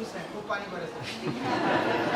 खुश हैं, खूब पानी बरस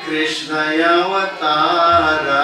कृष्ण अवतारा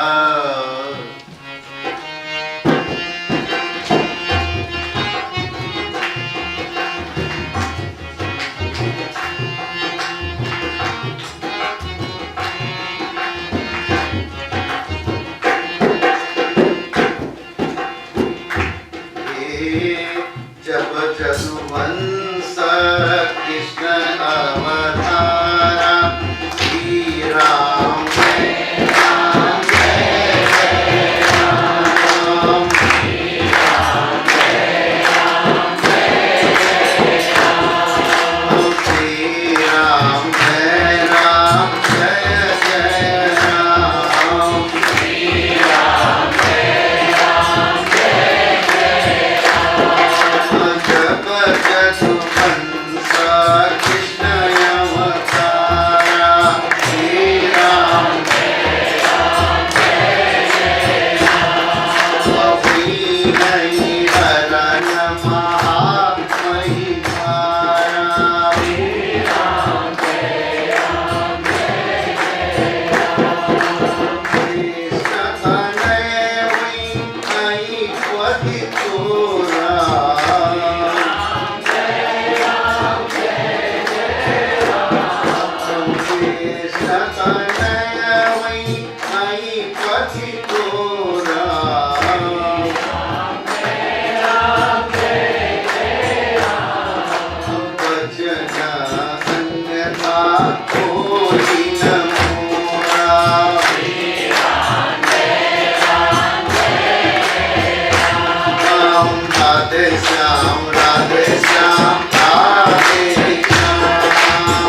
श्याम राधे श्याम राधे श्याम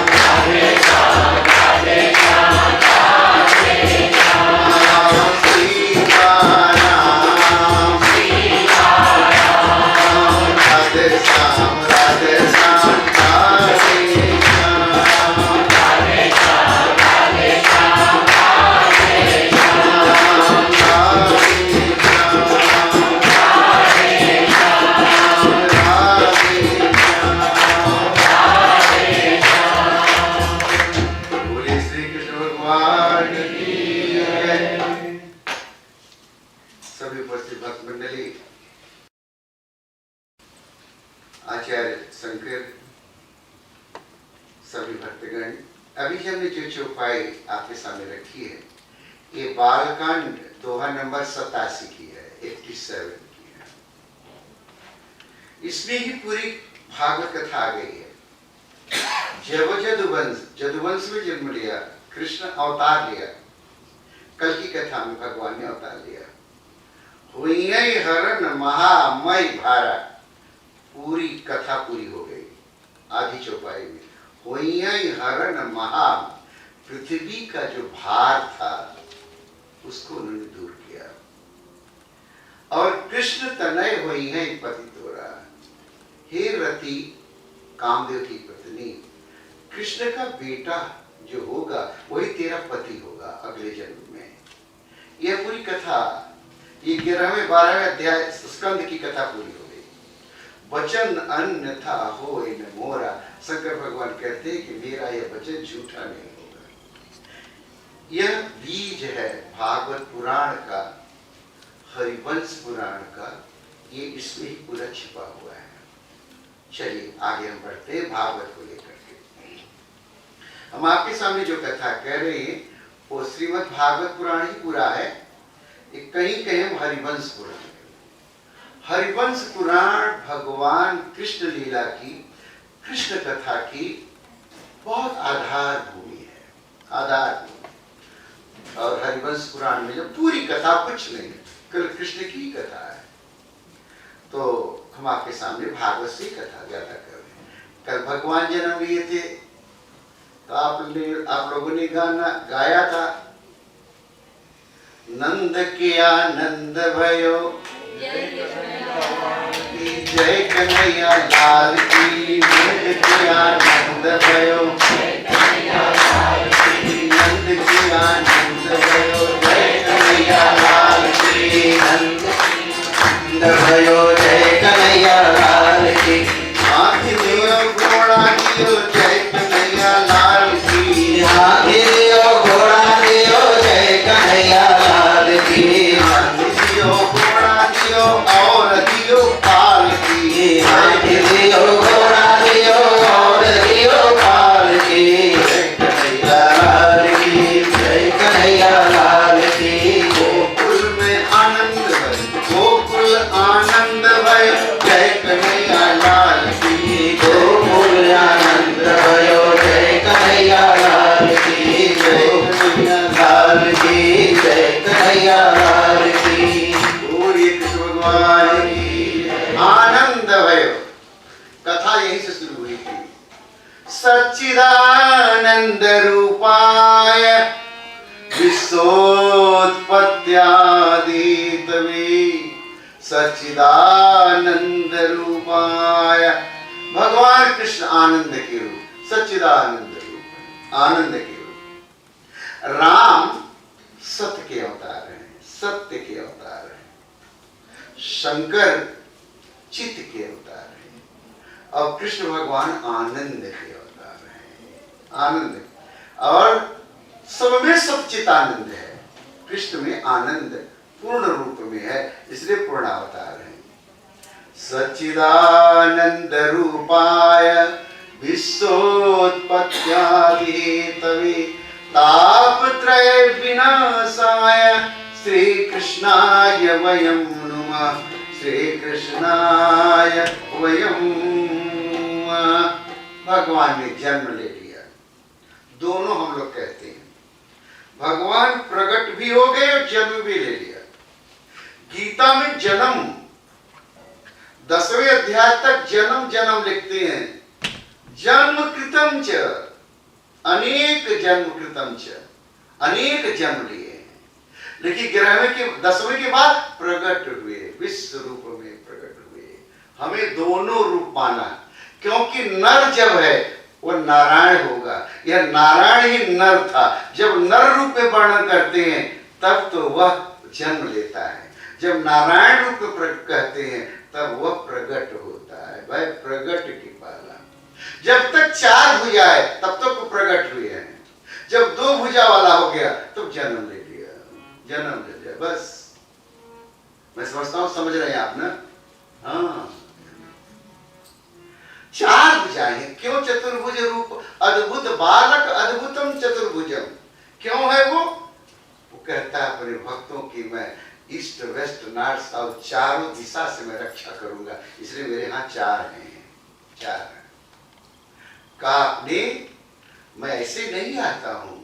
राधे श्याम राधे श्याम राधे श्याम सीता राम सीता राम राधे श्याम राधे श्याम राधे श्याम राधे श्याम राधे श्याम राधे सभी उपस्थित भक्त मंडली, आचार्य शंकर, सभी भक्तगण, अभी हमने जो चौपाई आपके सामने रखी है ये बालकांड दोहा नंबर 87 की है, 87 की है। इसमें ही पूरी भागवत कथा आ गई है। जब जदुवंश में जन्म लिया, कृष्ण अवतार लिया, कल की कथा में भगवान ने अवतार लिया। हुई हरण महामय भारा, पूरी कथा पूरी हो गई आधी चौपाई में। हुई हरण महा, पृथ्वी का जो भार था उसको उन्होंने दूर किया। और कृष्ण तनय हुई है पति तोरा, हे रति कामदेव की पत्नी, कृष्ण का बेटा जो होगा वही तेरा पति होगा अगले जन्म में। यह पूरी कथा, ये 11वें 12वें अध्याय स्कंद की कथा पूरी हो गई। वचन अन्यथा होए न मोरा, शंकर भगवान कहते हैं कि मेरा यह वचन झूठा नहीं होगा। यह बीज है भागवत पुराण का, हरिवंश पुराण का, ये इसमें ही पूरा छिपा हुआ है। चलिए आगे हम बढ़ते हैं भागवत को लेकर के। हम आपके सामने जो कथा कह रहे हैं वो श्रीमद् भागवत पुराण ही पूरा है, कहीं कहीं हम हरिवंश पुराण। हरिवंश पुराण भगवान कृष्ण लीला की, कृष्ण कथा की बहुत आधार भूमि है, आधार भूमि। और हरिवंश पुराण में जो पूरी कथा कुछ नहीं, केवल कृष्ण की कथा है। तो हम आपके सामने भागवत से कथा ज्यादा कर रहे हैं। कल भगवान जन्म लिए थे तो आप लोगों ने गाना गाया था, नंद के आनंद भयो, जय कन्हैया लाल की, नंद के आनंद भयो, नंद के आनंद भयो, जय कन्हैया लाल की, नंद भयो, जय कन्हैया लाल की। हाथी दियो घोड़ा दियो, जय कन्हैया लाल की, हाथी दियो घोड़ा दियो, जय कन्हैया लाल की, हाथी दियो घोड़ा दियो और दियो पाल की, हाथी दियो घोड़ा दियो और दियो पाल की, जय कन्हैया लाल की, जय कन्हैया लाल की। गोकुल में आनंद भय, गोकुल आनंद भय, जय कन्हैया लाल की, गोकुल आनंद भयो, जय कन्हैया लाल की, जय कन्हैया लाल की, जय कन्हैया लाल की। पूरी कृष्ण भगवान की आनंद भयो। कथा यहीं से शुरू हुई थी। सच्चिदानंद रूपाय विश्वोत्पत्त्यादितवे, सच्चिदानंद रूपाय, भगवान कृष्ण आनंद के रूप, सच्चिदानंद रूप, आनंद के रूप। राम सत्य के अवतार हैं, सत्य के अवतार हैं। शंकर चित्त के अवतार हैं और कृष्ण भगवान आनंद के अवतार हैं, आनंद। और सब में सच्चित आनंद है, कृष्ण में आनंद पूर्ण रूप में है, इसलिए पूर्ण अवतार है। सच्चिदानंद रूपाय विश्वोत्पत्त्यादिहेतवे, तापत्रय विनाशाय श्री कृष्णाय वयं नुमः, श्री कृष्णाय वयं। भगवान ने जन्म ले लिया, दोनों हम लोग कहते हैं। भगवान प्रकट भी हो गए और जन्म भी ले लिया। गीता में जन्म 10वें अध्याय तक जन्म जन्म लिखते हैं। जन्म कृतम च, अनेक जन्म कृतम च, अनेक जन्म लिए। लेकिन 11वें के 10वें के बाद प्रकट हुए, विश्व रूप में प्रकट हुए। हमें दोनों रूप माना, क्योंकि नर जब है वो नारायण होगा। यह नारायण ही नर था। जब नर रूप में वर्णन करते हैं तब तो वह जन्म लेता है, जब नारायण रूप में प्रकट कहते हैं तब वह प्रकट होता है। भाई प्रकट की पाला, जब तक 4 भुजा है तब तक तो प्रकट हुए हैं। जब 2 भुजा वाला हो गया तो जन्म ले लिया, जन्म ले लिया। बस मैं समझता हूं समझ रहे हैं आप ना? हाँ, 4 भुजाएं हैं। क्यों चतुर्भुज रूप, अद्भुत बालक अद्भुतम चतुर्भुजम। क्यों है वो कहता है अपने भक्तों की मैं ईस्ट वेस्ट नॉर्थ साउथ चारों दिशा से मैं रक्षा करूंगा, इसलिए मेरे यहाँ 4 हैं। 4 हैं। कहा आपने मैं ऐसे नहीं आता हूं,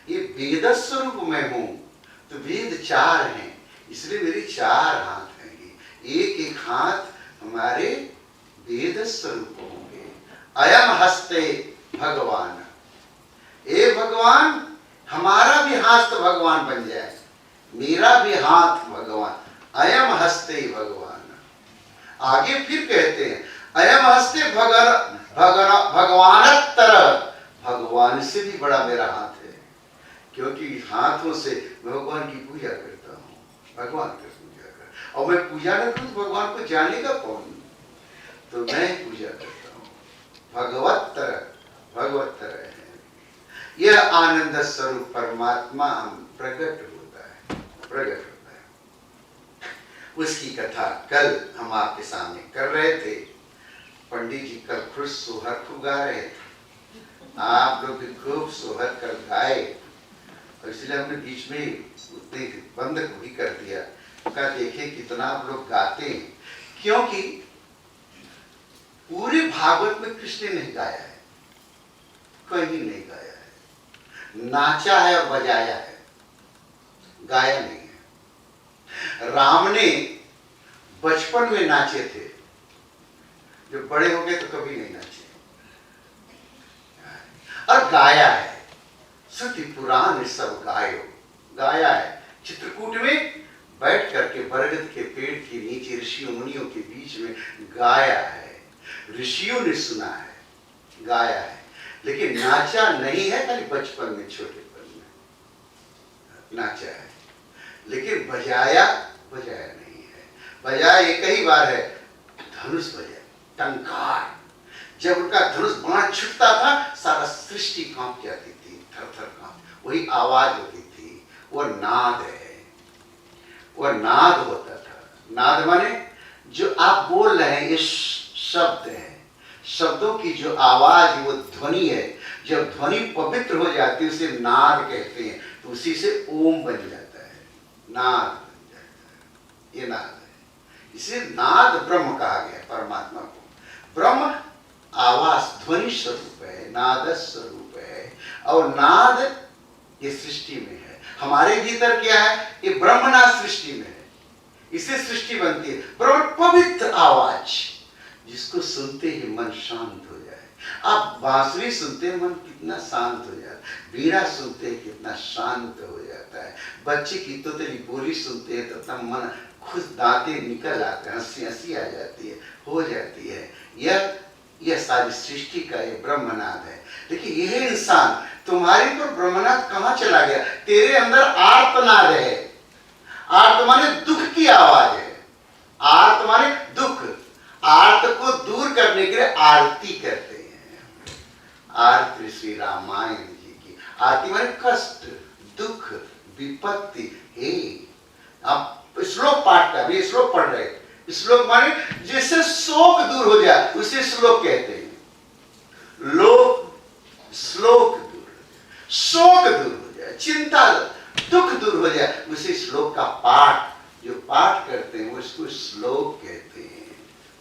ये वेद स्वरूप में हूं, तो वेद 4 हैं, इसलिए मेरे 4 हाथ हैं। एक एक हाथ हमारे वेद स्वरूप होंगे। अयम हस्ते भगवान, ए भगवान हमारा भी हाथ तो भगवान बन जाए, मेरा भी हाथ भगवान। अयम हस्ते भगवान। आगे फिर कहते हैं अयम हस्ते भगवानत्तर, भगवान से भी बड़ा मेरा हाथ है, क्योंकि हाथों से मैं भगवान की पूजा करता हूँ, भगवान की पूजा कर। और मैं पूजा न करूँ तो भगवान को जानेगा कौन? तो मैं पूजा करता हूँ। भगवत्तर, भगवत्तर है। यह आनंद स्वरूप परमात्मा हम प्रकट होता है, प्रकट होता है। उसकी कथा कल हम आपके सामने कर रहे थे। पंडित जी कल खुश सोहर खूब गा रहे थे, आप लोग भी खूब सोहर कल गाए, और इसलिए हमने बीच में उतने बंद भी कर दिया। कहा देखे कितना आप लोग गाते हैं, क्योंकि पूरे भागवत में कृष्ण ने गाया है, कहीं नहीं गाया है। नाचा है और बजाया है, गाया नहीं है। राम ने बचपन में नाचे थे, जब बड़े हो गए तो कभी नहीं नाचे। और गाया है, श्रुति पुराण सब गायो, गाया है। चित्रकूट में बैठ करके बरगद के पेड़ के नीचे ऋषियों मुनियों के बीच में गाया है। ऋषियों ने सुना है, गाया है, लेकिन नाचा नहीं है। खाली बचपन में, छोटेपन में नाचा है, लेकिन बजाया नहीं है। बजाया एक ही बार है, धनुष बजाया, टंकार। जब उनका धनुष बाण छूटता था सारा सृष्टि कांप जाती थी, थर थर कांप, वही आवाज होती थी। वो नाद है, वो नाद होता था। नाद माने जो आप बोल रहे हैं, ये शब्द है, शब्दों की जो आवाज वो ध्वनि है। जब ध्वनि पवित्र हो जाती है उसे नाद कहते हैं, तो उसी से ओम बन जाता है, नाद बन जाता है। ये नाद है, इसे नाद ब्रह्म कहा गया परमात्मा को। ब्रह्म आवाज ध्वनि स्वरूप है, नाद स्वरूप है, और नाद ये सृष्टि में है। हमारे भीतर क्या है? ये ब्रह्मनाद सृष्टि में है, इससे सृष्टि बनती है। ब्रह्म पवित्र आवाज, जिसको सुनते ही मन शांत हो जाए। आप बांसुरी सुनते हैं मन कितना शांत हो जाता है, बीड़ा सुनते हैं कितना शांत हो जाता है, बच्चे की तोतली बोली सुनते हैं तो मन खुद दांतें निकल आते हैं, हंसी हंसी आ जाती है, हो जाती है। यह सारी सृष्टि का ये ब्रह्मनाद है। लेकिन यह इंसान, तुम्हारे पर ब्रह्मनाद कहाँ चला गया? तेरे अंदर आर्तनाद है। आर्त माने दुख की आवाज है, आर्त माने दुख। आर्त को दूर करने के लिए आरती करते हैं। आरती श्री रामायण जी की। आरती माने कष्ट, दुख, विपत्ति। हे आप श्लोक पाठ का भी श्लोक पढ़ रहे, श्लोक माने जिससे शोक दूर हो जाए उसे श्लोक कहते हैं। श्लोक दूर हो जाए, शोक दूर हो जाए, चिंता दुख दूर हो जाए, उसे श्लोक का पाठ, जो पाठ करते हैं वो इसको श्लोक कहते हैं।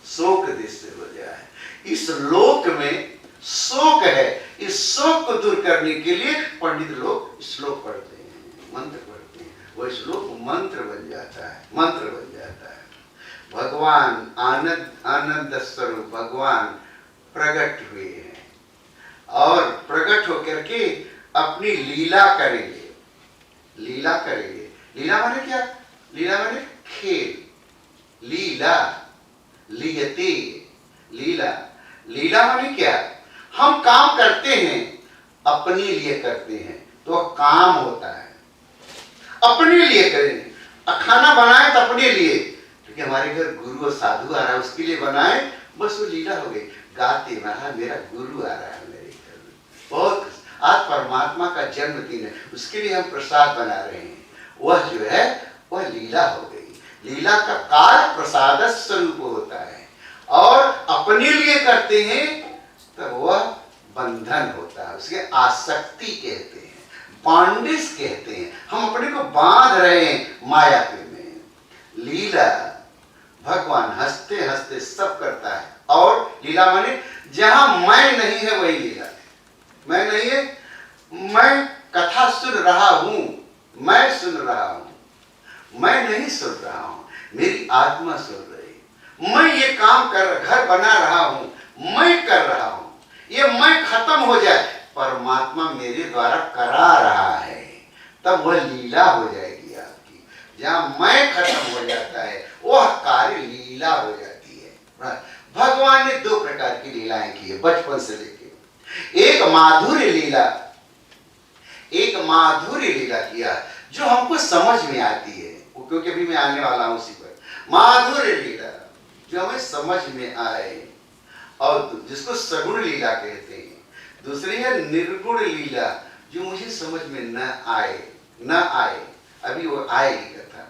शोक से हो जाए। इस लोक में शोक है, इस शोक को दूर करने के लिए पंडित लोग श्लोक पढ़ते हैं, मंत्र पढ़ते हैं। वो श्लोक मंत्र बन जाता है, मंत्र बन जाता है। भगवान आनंद स्वरूप भगवान प्रकट हुए हैं और प्रकट होकर के अपनी लीला करेंगे। लीला करेंगे। लीला माने क्या? लीला माने खेल। लीला, लीयते, लीला। लीला माने क्या? हम काम करते हैं, अपने लिए करते हैं तो काम होता है। अपने लिए करें। खाना बनाए तो अपने लिए, क्योंकि हमारे घर गुरु और साधु आ रहा है उसके लिए बनाए, बस वो लीला हो गई। गाते महाराज मेरा गुरु आ रहा है मेरे घर में, बहुत आज परमात्मा का जन्मदिन है, उसके लिए हम प्रसाद बना रहे हैं। वह जो है वह लीला हो गई। लीला का कार्य प्रसाद स्वरूप होता है और अपने लिए करते हैं तब वह बंधन होता है, उसके आसक्ति कहते हैं, बॉन्डेज कहते हैं। हम अपने को बांध रहे हैं माया के में। लीला भगवान हंसते हंसते सब करता है। और लीला माने जहां मैं नहीं है वही लीला है। मैं नहीं है, मैं कथा सुन रहा हूं, मैं सुन रहा हूं, मैं नहीं सुन रहा हूं, मेरी आत्मा सुन रही। मैं ये काम कर, घर बना रहा हूं, मैं कर रहा हूं, ये मैं खत्म हो जाए, परमात्मा मेरे द्वारा करा रहा है, तब वह लीला हो जाएगी आपकी। जहां मैं खत्म हो जाता है वह कार्य लीला हो जाती है। भगवान ने दो प्रकार की लीलाएं की है बचपन से लेके। एक माधुर्य लीला, एक माधुर्य लीला किया जो हमको समझ में आती है, क्योंकि अभी मैं आने वाला हूं उसी पर। माधुर्य लीला जो हमें समझ में आए और जिसको सगुण लीला कहते हैं। दूसरी है निर्गुण लीला जो मुझे समझ में न आए, अभी वो आएगी कथा।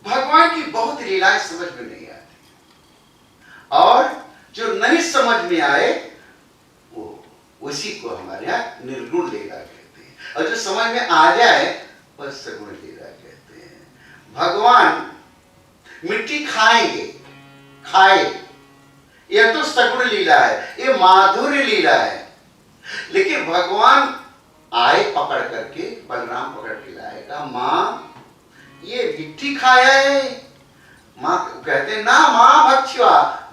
भगवान की बहुत लीलाएं समझ में नहीं आती और जो नहीं समझ में आए वो उसी को हमारे यहाँ निर्गुण लीला कहते हैं, और जो समझ में आ जाए बस सगुण लीला कहते हैं। भगवान मिट्टी खाएंगे, खाए, यह तो सगुण लीला है, ये माधुर्य लीला है। लेकिन भगवान आए पकड़ करके, बलराम पकड़ के लाए, कहा मां ये मिट्टी खाया है। मां कहते ना मां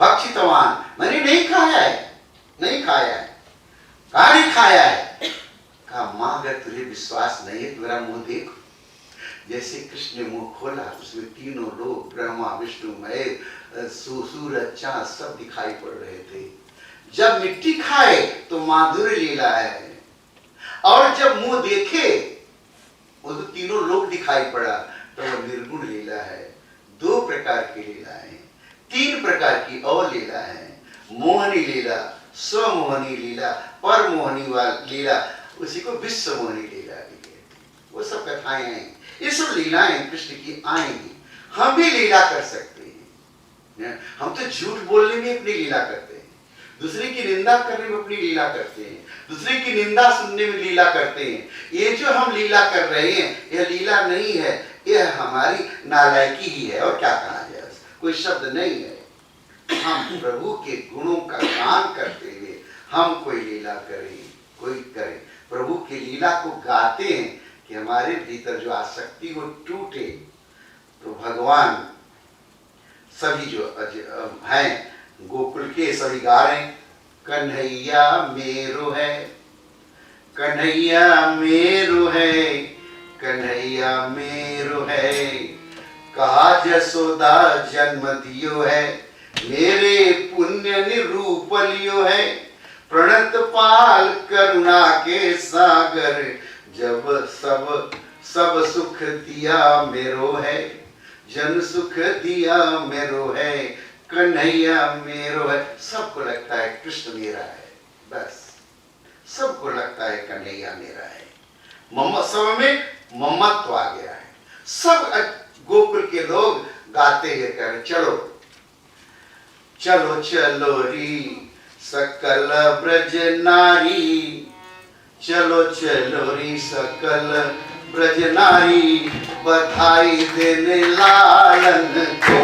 भक्षितवान, मैंने नहीं खाया है, नहीं खाया है। कहा नहीं खाया है? कहा मां अगर तुझे विश्वास नहीं है तो मेरा मुंह देख। जैसे कृष्ण ने मुंह खोला उसमें तीनों लोग ब्रह्मा विष्णु महेश सूरज चांद सब दिखाई पड़ रहे थे। जब मिट्टी खाए तो माधुर्य लीला है, और जब मुंह देखे वो तो तीनों लोग दिखाई पड़ा तो वो निर्गुण लीला है। दो प्रकार की लीला है, तीन प्रकार की और लीला है। मोहनी लीला, स्वमोहनी लीला, परमोहनी लीला, उसी को विश्व मोहनी लीला भी कहते हैं। वो सब कथाएं हैं, ये सब लीलाएं कृष्ण की आएंगी। हम भी लीला कर सकते हैं। हम तो झूठ बोलने में अपनी लीला करते हैं, दूसरे की निंदा करने में अपनी लीला करते हैं, दूसरे की निंदा सुनने में लीला करते हैं। ये जो हम लीला कर रहे हैं यह लीला नहीं है, यह हमारी नालायकी ही है। और क्या कहा जाए, कोई शब्द नहीं है। हम प्रभु के गुणों का गान करते हुए हम कोई लीला करें, कोई करे, प्रभु की लीला को गाते हैं कि हमारे भीतर जो आसक्ति वो टूटे। तो भगवान सभी जो हैं गोकुल के सभी गा रहे हैं, कन्हैया मेरो है, कन्हैया मेरो है, कन्हैया मेरो है, कहा जसोदा जन्म दियो है, मेरे पुण्य निरूप लियो है, प्रणत पाल करुणा के सागर, जब सब सुख दिया मेरो है, जन सुख दिया मेरो है, कन्हैया मेरो है। सबको लगता है कृष्ण मेरा है, बस सबको लगता है कन्हैया मेरा है। सब में ममत्व आ गया है। सब गोकुल के लोग गाते हुए कह रहे चलो चलो चलो री सकल ब्रज नारी, चलो चलो री सकल ब्रज नारी, बधाई देने लालन को,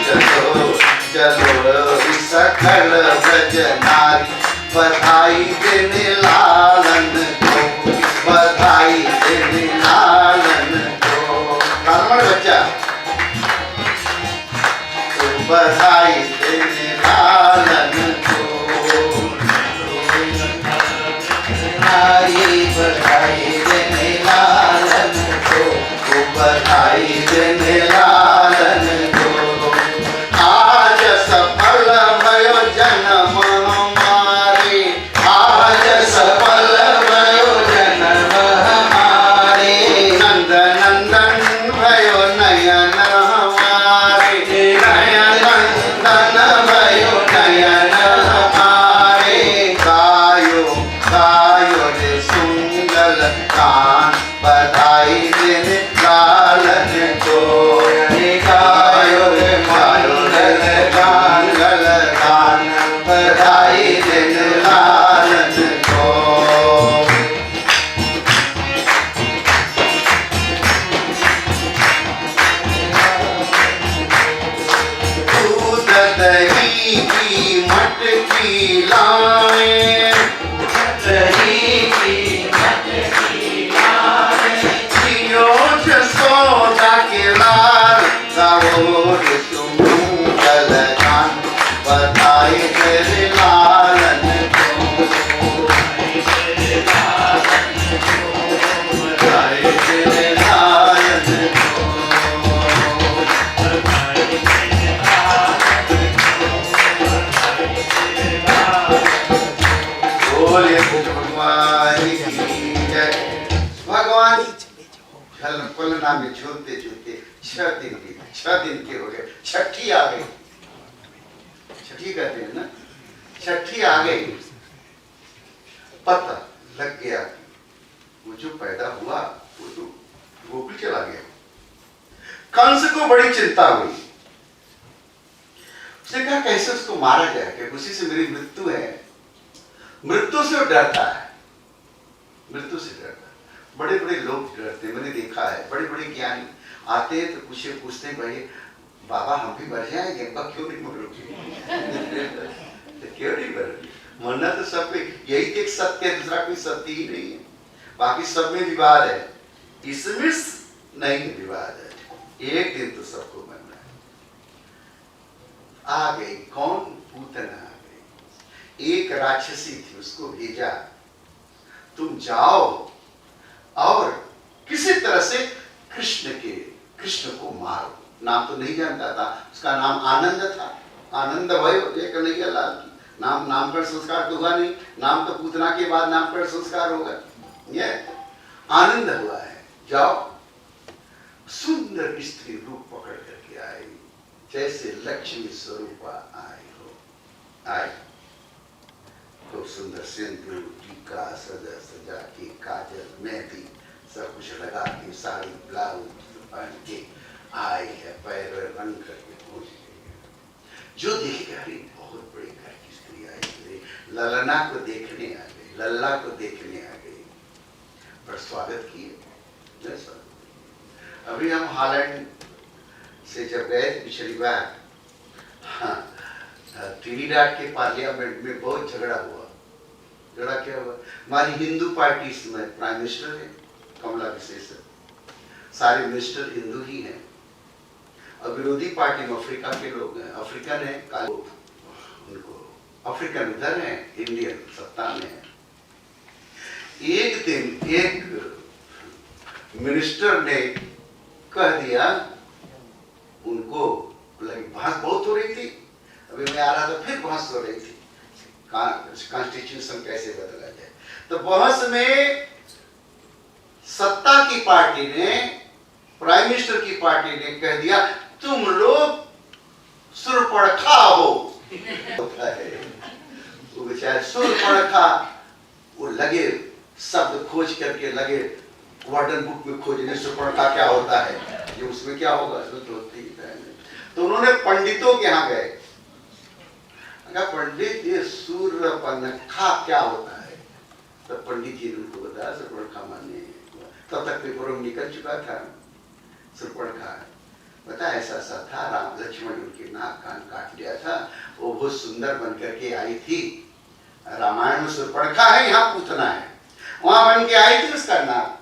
चलो चलो री सकल ब्रज नारी, बधाई देने लालन को, बधाई देने लालन को। बच्चा तो बधाई देने लालन को, बधाई देने लालन को, बधाई देने लालन को। आज सफल भयो जन्म हमारे, आज सफल भयो जन्म हमारे, नंद नंदन भयो नयन हमारे, नयन नंदन भयो नयन हमारे। गायो गायो रे सुंदर कान, बधाई देने लालन को, गायो रे गायो रे गान गल गान, बधाई देने लालन को। दूध दही की मटकी लाए, दही की मटकी लाए, जियो जसोदा के लाल, गाओ रे सुमंगल गान, बधाई तेरे लालन को, बधाई तेरे लालन को, बधाई तेरे लालन को, बधाई तेरे लालन को। बोले भगवान की जय। भगवान फलना में झूलते झूलते 6 दिन की 6 दिन के हो गए, छठी आ गई, छठी कहते हैं ना, छठी आ गई, पता लग गया वो जो पैदा हुआ वो तो गोकुल चला गया। कंस को बड़ी चिंता हुई, उसने कहा कैसे उसको मारा जाए, क्योंकि उसी से मेरी मृत्यु है। मृत्यु से वो डरता है, मृत्यु से डरता है। बड़े बड़े लोग डरते हैं, मैंने देखा है, बड़े बड़े ज्ञानी आते हैं तो पूछते हैं भाई बाबा हम भी मर जाएंगे, क्यों नहीं मरोगे? तो क्यों नहीं मरोगे? मरना तो सब पे, यही एक सत्य है, दूसरा कोई सत्य ही नहीं है। बाकी सब में विवाद है, इसमें नहीं विवाद है। एक दिन तो सबको मरना है। आ गई कौन? पूतना आ गई, एक राक्षसी थी, उसको भेजा तुम जाओ और किसी तरह से कृष्ण को मारो। नाम तो नहीं जानता था, उसका नाम आनंद था, आनंद भयो जय कन्हैया लाल की। नामकरण संस्कार तो हुआ नहीं, नाम तो पूतना के बाद नामकरण संस्कार होगा। ये आनंद हुआ है, जाओ। सुंदर स्त्री रूप पकड़ करके आई, जैसे लक्ष्मी स्वरूपा आई हो, आई खूब सुंदर सिंदूर टीका सजा सजा के, काजल मेहंदी सब कुछ लगा के, साड़ी ब्लाउज पहन के आई है, पैर रंग करके पहुंच गई। जो देखेगा अरे बहुत बड़े घर की स्त्री आई है, ललना को देखने आ गई, लल्ला को देखने आ गई, पर स्वागत किए। अभी हम हॉलैंड से जब गए पिछली बार, हाँ, ट्रिनिडाड के पार्लियामेंट में बहुत झगड़ा हुआ। झगड़ा क्या हुआ? हमारी हिंदू पार्टी इसमें प्राइम मिनिस्टर है कमला विशेषण, सारे मिनिस्टर हिंदू ही हैं, और विरोधी पार्टी में अफ्रीका के लोग हैं, अफ्रीकन है, उनको अफ्रीकन उधर है, इंडियन सत्ता में है। एक दिन एक मिनिस्टर ने कह दिया उनको, लगी बहस बहुत हो रही थी, अभी मैं आ रहा था फिर बहस हो रही थी कॉन्स्टिट्यूशन कैसे बदला जाए। तो बहस में सत्ता की पार्टी ने, प्राइम मिनिस्टर की पार्टी ने कह दिया तुम लोग सुरपड़खा हो। वो बेचारे सुरपड़खा, वो लगे शब्द खोज करके लगे वर्डन बुक में खोजने, सुरपड़खा क्या होता है, ये उसमें क्या होगा, इसमें तो होती है। तो उन्होंने पंडितों के यहाँ गए, पंडित ये सूर्यपणखा क्या होता है? तो पंडित जी ने उनको बताया सूर्यपणखा माने, तब तक पेपर में निकल चुका था। सूर्यपणखा बता ऐसा सा था, राम लक्ष्मण उनके नाक कान काट लिया था, वो बहुत सुंदर बन करके आई थी। रामायण में सूर्यपणखा है, यहाँ पूतना है, वहां बन के आई थी, उसका नाक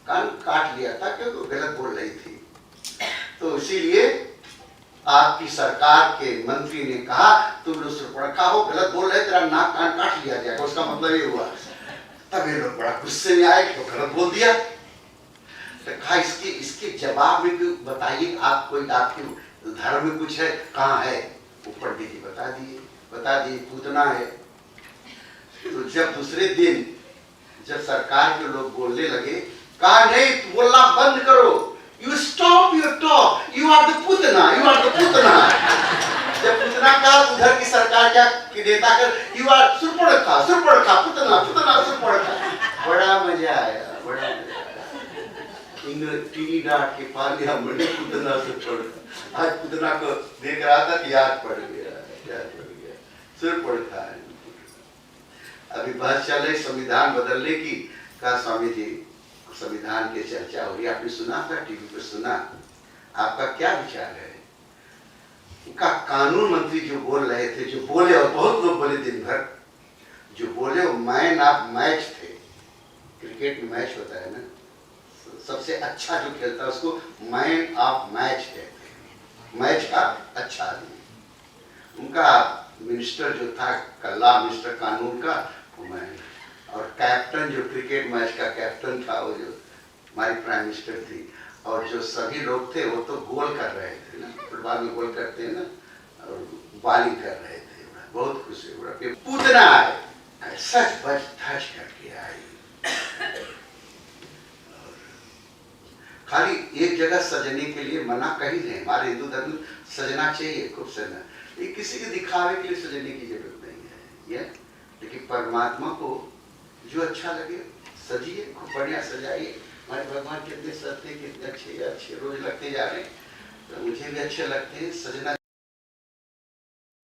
कान काट लिया था क्योंकि वो गलत बोल रही थी। तो इसीलिए आपकी सरकार के मंत्री ने कहा तुम लोग सुर्पणखा हो, गलत बोल रहे, तेरा नाक कान काट लिया जाएगा, उसका मतलब ये हुआ। तब ये लोग बड़ा गुस्से में आए कि तो गलत बोल दिया। तो कहा इसके जवाब में क्यों बताइए, आप कोई आपके धर्म में कुछ है, कहाँ है? वो पंडित जी बता दिए पूतना है। तो जब दूसरे दिन जब सरकार के लोग बोलने लगे, कहा नहीं बोलना बंद करो, you stop your talk, you are the Putana, you are the Putana. जब पूतना का उधर की सरकार क्या नेता कर, यू आर सुर्पणखा, सुर्पणखा, पूतना, पूतना, सुर्पणखा। बड़ा मजा आया, बड़ा मजा आया। ट्रिनिडाड के पार्लियामेंट में पूतना सुर्पणखा, आज पूतना को देख रहा था कि याद पड़ गया सुर्पणखा। अभी बात चल रही संविधान बदलने की, कहा स्वामी जी संविधान की चर्चा हो रही, आपने सुना था, टीवी पर सुना, आपका क्या विचार है? उनका कानून मंत्री जो बोल रहे थे, जो बोले और बहुत लोग बोले दिन भर, जो बोले वो मैन ऑफ मैच थे। क्रिकेट में मैच होता है ना, सबसे अच्छा जो खेलता है उसको मैन ऑफ मैच कहते हैं, मैच का अच्छा आदमी। उनका मिनिस्टर जो था, कल्ला मिनिस्टर कानून का, वो मैन, और कैप्टन जो क्रिकेट मैच का कैप्टन था, वो जो हमारी प्राइम मिनिस्टर थी, और जो सभी लोग थे वो तो गोल कर रहे थे ना, फुटबॉल में गोल करते हैं ना, और बॉलिंग कर रहे थे। बहुत खुशी हुआ कि पूतना आए, सच बच धच करके आई। खाली एक जगह सजने के लिए मना कहीं नहीं, हमारे हिंदू धर्म में सजना चाहिए, खूब सजना, ये किसी के दिखावे के लिए सजने की जरूरत नहीं है, लेकिन परमात्मा को जो अच्छा लगे सजिए, खूब बढ़िया सजाइए। हमारे भगवान कितने सजते, कितने अच्छे रोज लगते जा रहे हैं, तो मुझे भी अच्छे लगते हैं, सजना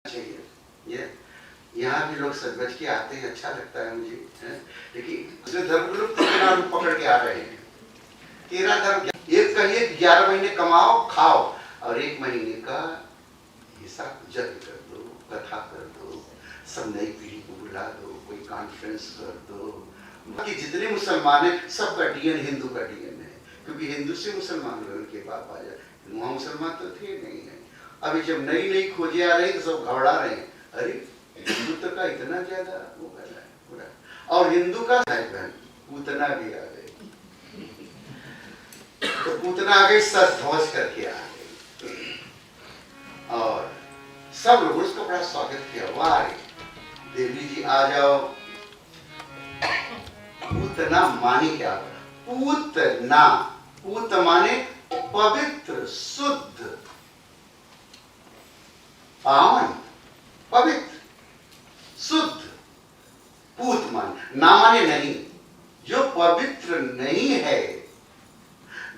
चाहिए। ये यहाँ भी लोग सज बज के आते हैं, अच्छा लगता है मुझे, लेकिन दूसरे धर्म के लोग तेरा रूप पकड़ के आ रहे हैं। तेरा धर्म एक कहिए 11 महीने कमाओ खाओ, और 1 महीने का हिसाब जल्द कर दो, कथा कर दो, सब नई पीढ़ी को बुला दो, कोई कॉन्फ्रेंस कर दो। बाकी जितने मुसलमान हैं सबका डीएन हिंदू का डीएन है, क्योंकि हिंदू से मुसलमान हुए, उनके बाप आ जाए, वहाँ मुसलमान तो थे नहीं है। अभी जब नई नई खोजें आ रही तो सब घबरा रहे हैं, अरे हिंदुत्व का इतना ज्यादा वो कर रहा है पूरा, और हिंदू का बहन पूतना भी आ गए, तो पूतना आ गई, सच ध्वज करके आ गई, और सब लोग उसका बड़ा स्वागत किया। वाह देवी जी आ जाओ। पूतना माने क्या? पूतना, पूत माने पवित्र, शुद्ध, पावन, पवित्र, शुद्ध। पूत माने, ना माने नहीं, जो पवित्र नहीं है।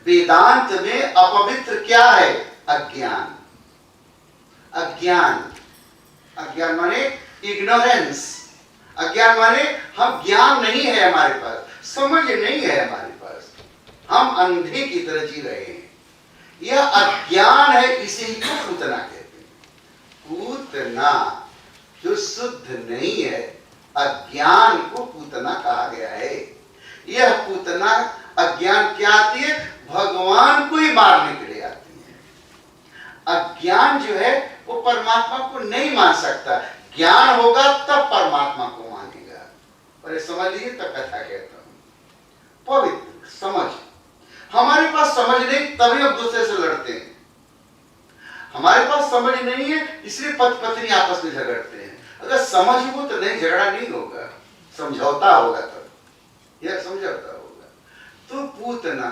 वेदांत में अपवित्र क्या है? अज्ञान। अज्ञान, अज्ञान माने इग्नोरेंस, अज्ञान माने हम ज्ञान नहीं है हमारे पास, समझ नहीं है हमारे पास, हम अंधे की तरह जी रहे हैं, यह अज्ञान है, इसे ही तो पूतना कहते हैं। पूतना जो शुद्ध नहीं है, अज्ञान को पूतना कहा गया है। यह पूतना अज्ञान क्या आती है? भगवान को ही मारने के लिए आती है। अज्ञान जो है वो परमात्मा को नहीं मान सकता, ज्ञान होगा तब परमात्मा को मानेगा। और ये समझ लीजिए तब कथा कहता हूं, पवित्र समझ। हमारे पास समझ नहीं तभी हम दूसरे से लड़ते हैं, हमारे पास समझ नहीं है इसलिए पति पत्नी आपस में झगड़ते हैं। अगर समझ हो तो नहीं, झगड़ा नहीं होगा, समझौता होगा, तब यह समझौता होगा। तो पूतना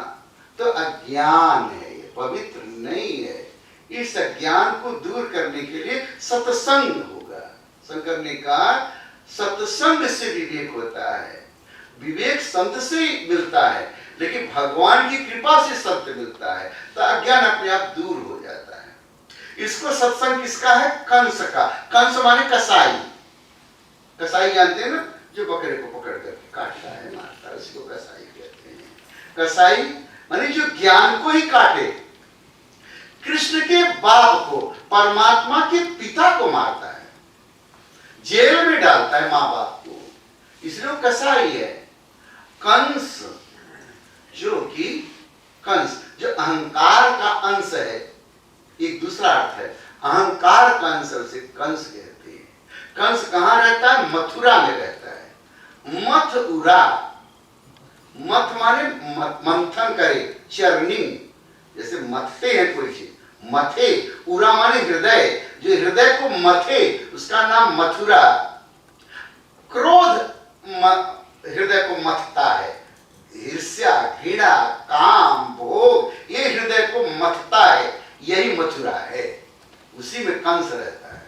तो अज्ञान है, ये पवित्र नहीं है। इस अज्ञान को दूर करने के लिए सत्संग होगा। शंकर ने कहा सत्संग से विवेक होता है, विवेक संत से मिलता है, लेकिन भगवान की कृपा से सत्य मिलता है, तो अज्ञान अपने आप दूर हो जाता है। इसको सत्संग किसका है? कंस का। कंस माने कसाई। कसाई जानते हैं ना, जो बकरे को पकड़ कर काटता है, मारता है, उसको कसाई कहते हैं। कसाई माने जो ज्ञान को ही काटे, कृष्ण के बाप को, परमात्मा के पिता को मारता है, जेल में डालता है मां बाप को, इसलिए वो कसाई है। कंस जो कि कंस जो अहंकार का अंश है, एक दूसरा अर्थ है अहंकार कंस से कंस कहते हैं। कंस कहाँ रहता है? मथुरा में रहता है। मथ उरा, मथ माने मंथन करे, चर्निंग, जैसे मथते हैं कोई चीज, मथे, उरा माने हृदय, जो हृदय को मथे उसका नाम मथुरा। क्रोध हृदय को मथता है, ईर्ष्या, घृणा, काम, भोग, ये हृदय को मथता है, यही मथुरा है। उसी में कंस रहता है,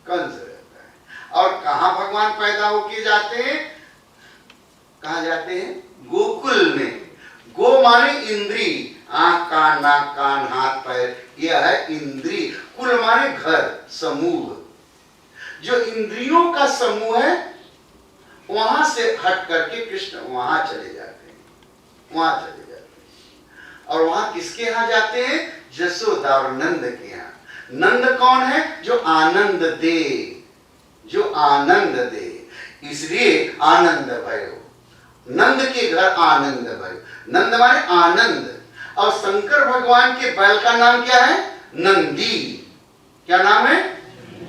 कंस रहता है। और कहाँ भगवान पैदा होके जाते हैं? कहाँ जाते हैं? गोकुल में। गो माने इंद्री, आंख, कान, नाक, कान, हाथ, पैर, यह है इंद्री। कुल माने घर, समूह। जो इंद्रियों का समूह है वहां से हट करके कृष्ण वहां चले जाते हैं, वहां चले जाते हैं। और वहां किसके यहाँ जाते हैं? यशोदा और नंद के यहाँ। नंद कौन है? जो आनंद दे, जो आनंद दे, इसलिए आनंद भयो, नंद के घर आनंद भयो। नंद माने आनंद। और शंकर भगवान के बैल का नाम क्या है? नंदी। क्या नाम है?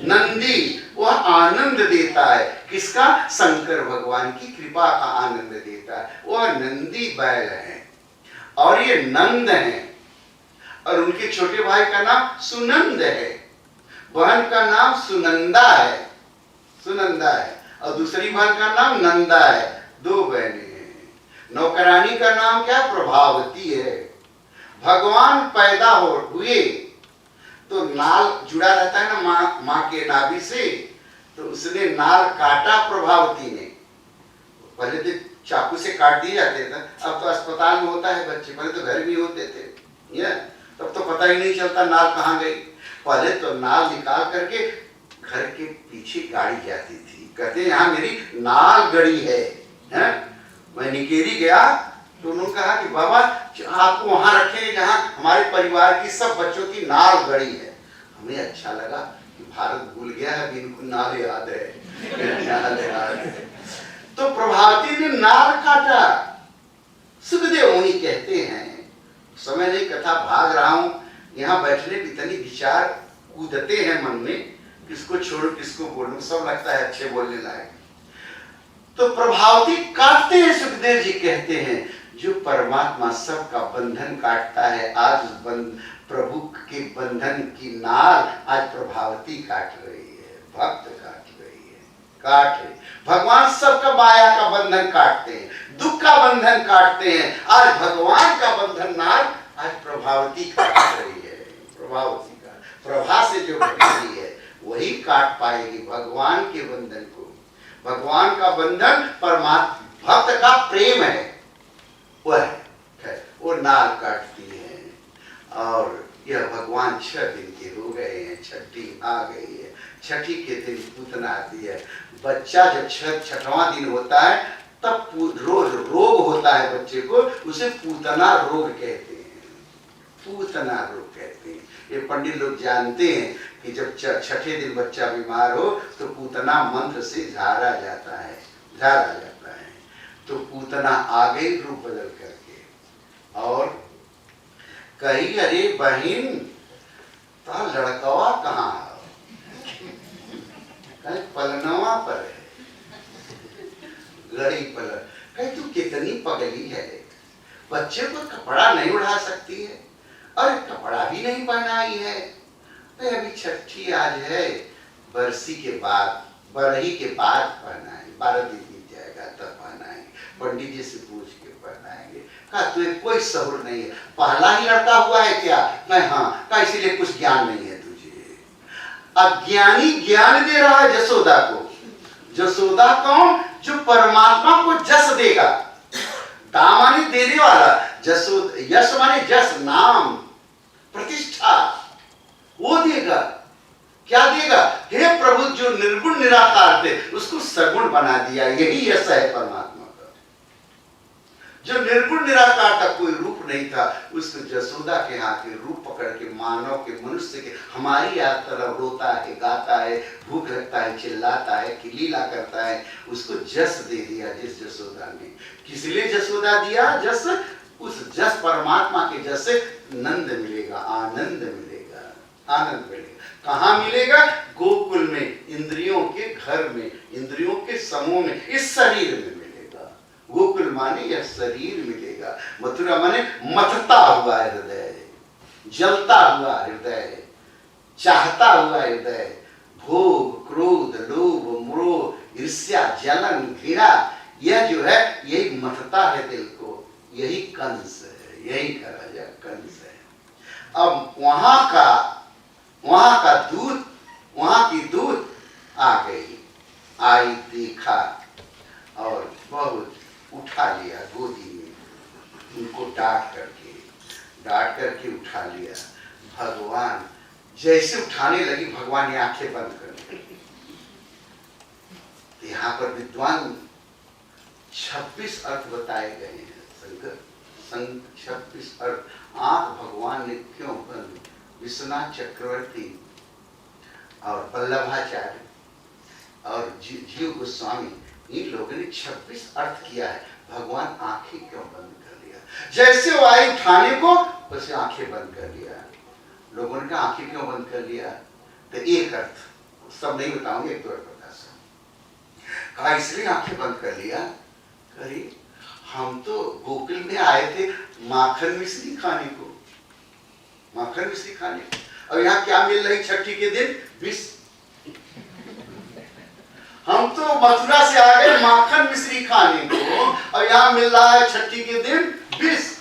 नंदी। वह आनंद देता है, किसका? शंकर भगवान की कृपा का आनंद देता है, वह नंदी बैल है। और ये नंद है, और उनके छोटे भाई का नाम सुनंद है, बहन का नाम सुनंदा है, सुनंदा है, और दूसरी बहन का नाम नंदा है। दो बहनें हैं। नौकरानी का नाम क्या? प्रभावती है। भगवान पैदा हुए तो नाल जुड़ा रहता है ना माँ के नाभि से, तो उसने नाल काटा प्रभावती ने। पहले तो चाकू से काट दिए जाते थे, अब तो अस्पताल में होता है बच्चे, पहले तो घर में होते थे, तब तो पता ही नहीं चलता नाल कहाँ गई। पहले तो नाल निकाल करके घर के पीछे गाड़ी जाती थी, कहते हैं यहाँ मेरी नाल गड़ी है। मैं निकेरी गया तो उन्होंने कहा कि बाबा आपको वहां रखेंगे जहां हमारे परिवार की सब बच्चों की नाल गड़ी है। हमें अच्छा लगा कि भारत भूल गया है, अभी इनको नाल याद है, नाल याद है। तो प्रभावती ने नाल काटा। सुखदेव मुनि कहते हैं, समय नहीं, कथा भाग रहा हूं, यहाँ बैठने भी इतनी विचार कूदते हैं मन में, किसको छोड़ू किसको बोलूं, सब लगता है अच्छे बोलने लायक। तो प्रभावती काटते हैं। सुखदेव जी कहते हैं जो परमात्मा सबका बंधन काटता है, आज प्रभु के बंधन की नाल आज प्रभावती काट रही है, भक्त काट रही है, काट रही। भगवान सबका माया का बंधन काटते हैं, दुख का बंधन काटते हैं, आज भगवान का बंधन नाल आज प्रभावती काट रही है। प्रभावती का प्रभा से जो बंधी है वही काट पाएगी भगवान के बंधन को। भगवान का बंधन परमात्मा भक्त का प्रेम है, वह है, वो नाल काटती है। और यह भगवान 6 दिन के हो गए हैं, छठी आ गई है। छठी के दिन पूतना आती है। बच्चा जब 6वां दिन होता है तब रोग होता है बच्चे को, उसे पूतना रोग कहते हैं, पूतना रोग कहते हैं। ये पंडित लोग जानते हैं कि जब 6ठे दिन बच्चा बीमार हो तो पूतना मंत्र से झाड़ा जाता है, झाड़ा जाता है। तो पूतना आ गई रूप बदल करके और कही अरे बहन तो लड़कवा कहाँ है? कहीं पलनवा पर है, लड़ी पलट। कहीं तू कितनी पगली है, बच्चे को कपड़ा नहीं उड़ा सकती है, और कपड़ा भी नहीं पहनाई है। तो अभी छठी आज है, बरसी के बाद, बरही के बाद पहनाएंगे, 12 दिन बीत जाएगा तब पहनाएंगे, पंडित जी से पूछ के पहनाएंगे। कहा तुझे कोई सहूर नहीं है, पहला ही लड़का हुआ है क्या? मैं हाँ। कहा इसीलिए कुछ ज्ञान नहीं है तुझे। अज्ञानी ज्ञान दे रहा है जसोदा को। जसोदा कौन? जो परमात्मा को जस देगा, दामानी देने वाला। जसोद यश माने जस, नाम, प्रतिष्ठा, वो देगा। क्या देगा? हे प्रभु जो निर्गुण निराकार थे उसको सगुण बना दिया, यही यश है परमात्मा का। जो निर्गुण निराकार था, कोई रूप नहीं था, उसको जसोदा के हाथ के रूप पकड़ के मानव के, मनुष्य के, हमारी याद तरफ रोता है, गाता है, भूख लगता है, चिल्लाता है, कि लीला करता है, उसको जस दे दिया जिस जसोदा ने। किस लिए जसोदा दिया जस? उस जस परमात्मा के जस से नंद मिलेगा, आनंद मिलेगा। आनंद मिलेगा। कहाँ मिलेगा? गोकुल में, इंद्रियों के घर में, इंद्रियों के समूह में, इस शरीर में मिलेगा। गोकुल माने यह शरीर मिलेगा, मथुरा माने मथता हुआ हृदय, जलता हुआ हृदय, चाहता हुआ हृदय, भोग, क्रोध, लोभ, मोह, ईर्ष्या, जलन, घृणा, यह जो है यही मथता है दिल को, यही कंस है, यही का राजा कंस है। अब वहां का दूत, वहां की दूत आ गई, आई, देखा और बहुत उठा लिया गोदी में, उनको डांट करके उठा लिया। भगवान जैसे उठाने लगी, भगवान ने आंखें बंद कर ली। यहाँ पर विद्वान 26 अर्थ बताए गए हैं, शंकर 26 अर्थ। आंख भगवान ने क्यों बंद? विश्वनाथ चक्रवर्ती और वल्लभाचार्य और जीव गोस्वामी, इन लोगों ने 26 अर्थ किया है। भगवान आंखें क्यों बंद कर लिया? जैसे वो आई उठाने को, वैसे आंखें बंद कर लिया। लोगों ने कहा आंखें क्यों बंद कर लिया? तो एक अर्थ, सब नहीं बताऊंगे, एक तो अर्थ बता सकता। कहा इसलिए आंखें बंद कर लिया, कही हम तो गोकुल में आए थे माखन मिश्री खाने को, माखन मिश्री खाने को, और यहाँ क्या मिल रही छठी के दिन? विष। हम तो मथुरा से आ गए माखन मिश्री खाने को, और यहाँ मिल रहा है छठी के दिन विष।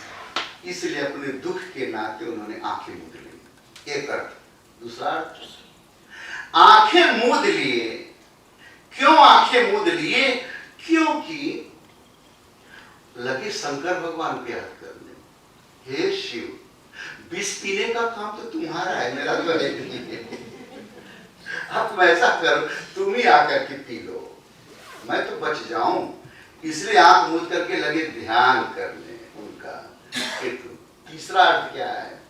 इसलिए अपने दुख के नाते उन्होंने आंखें मूंद ली, एक अर्थ। दूसरा अर्थ, आंखें मूंद लिए। क्यों आंखें मूंद लिए? क्योंकि लगे शंकर भगवान को याद करने। हे शिव, विष पीने का काम तो तुम्हारा है, मेरा तो नहीं। अब तुम ऐसा करो, तुम ही आकर के पी लो, मैं तो बच जाऊं। इसलिए आंख मूंद करके लगे ध्यान करने उनका। तीसरा अर्थ क्या है?